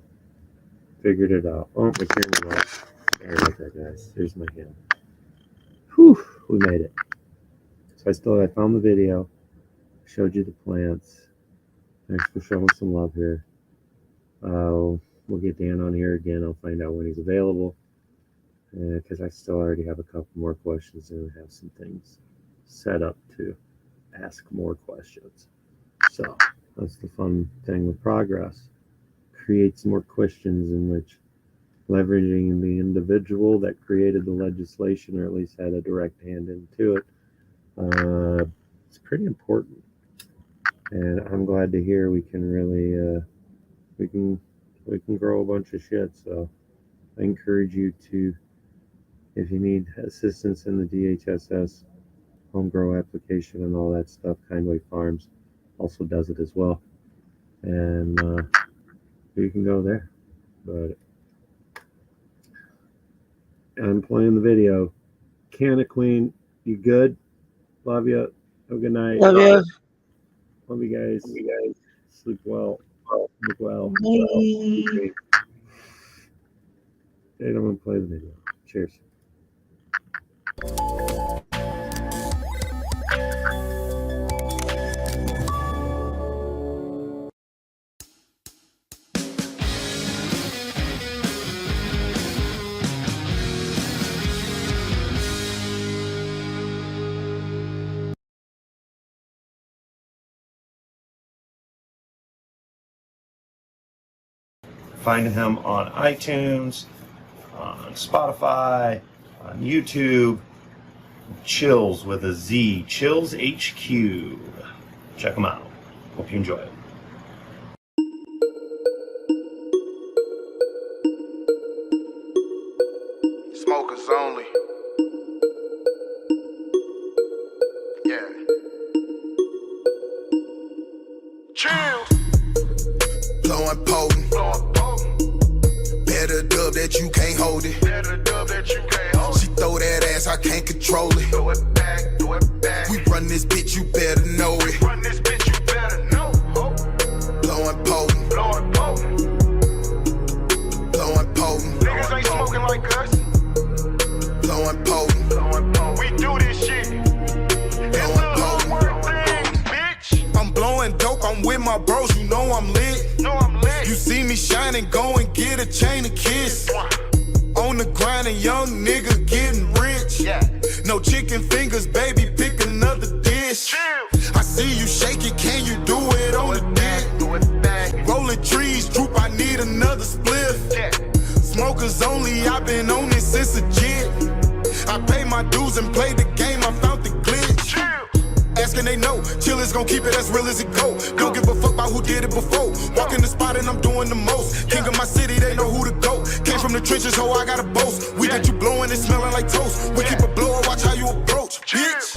Figured it out. Oh, my camera off. Sorry about that, guys. Here's my hand. Whew, we made it. So I found the video. Showed you the plants. Thanks for showing some love here. We'll get Dan on here again. I'll find out when he's available. Because I still already have a couple more questions and have some things set up to ask more questions. So that's the fun thing with progress. Creates more questions in which leveraging the individual that created the legislation, or at least had a direct hand into it, it's pretty important. And I'm glad to hear we can really we can grow a bunch of shit. So I encourage you to, if you need assistance in the DHSS home grow application and all that stuff, Kindway Farms also does it as well. And you can go there. But I'm playing the video. Canna Queen, you good? Love you. Have a good night. Love you. Love you guys. Sleep well. Sleep well. Bye. Hey, I'm going to play the video. Cheers. Find him on iTunes, on Spotify, on YouTube. Chills with a Z. Chills HQ. Check them out. Hope you enjoy it. Smokers only. Yeah. Chill. Blowing potent. Better dub that you can't hold it. She throw that ass, I can't control it. Throw it back. We run this bitch, you better know it. Blowing potent. Niggas ain't smoking like us. Blowing potent. We do this shit. It's a little work thing, bitch. I'm blowing dope, I'm with my bros, you know I'm lit. You see me shining, go and get a chain of kiss. On the grind, a young nigga getting rich. No chicken fingers, baby, pick another dish. I see you shake it, can you do it on the dick? Rolling trees, droop, I need another spliff. Smokers only, I've been on it since a jit. I pay my dues and play the game, I found the glitch. Asking they know, chill is gon' keep it as real as it go. Don't give a fuck about who did it before. Walk in the spot and I'm doing the most. King of my city, they know who to go. Came from the trenches, ho, I got a boast. We got you blowing and smelling like toast. We keep a blower, watch how you approach, bitch.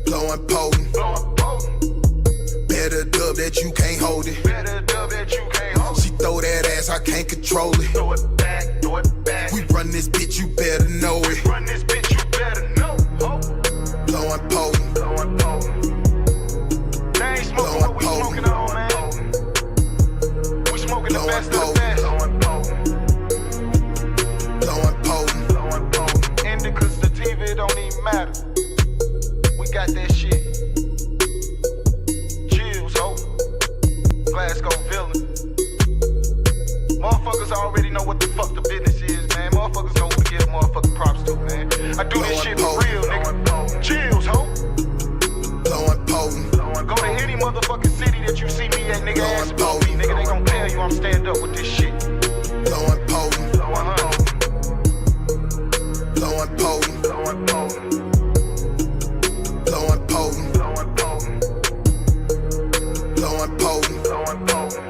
Blowing potent. Better dub that you can't hold it. She throw that ass, I can't control it. Throw it back. We run this bitch, you better know it. Blowing potent. They ain't smoking what we smoking on, man. We smoking the best of the best. Blowing potent. Indicas, the TV don't even matter. We got that shit. Chills, ho. Glasgow villain. Motherfuckers already know what the fuck the business is, man. Motherfuckers know who to give motherfucking props to. up with this shit. Blowing potent. Blowing potent. Blowing potent. Blowing potent. Blowing potent. Blowing potent. Blowing potent. Blowing potent.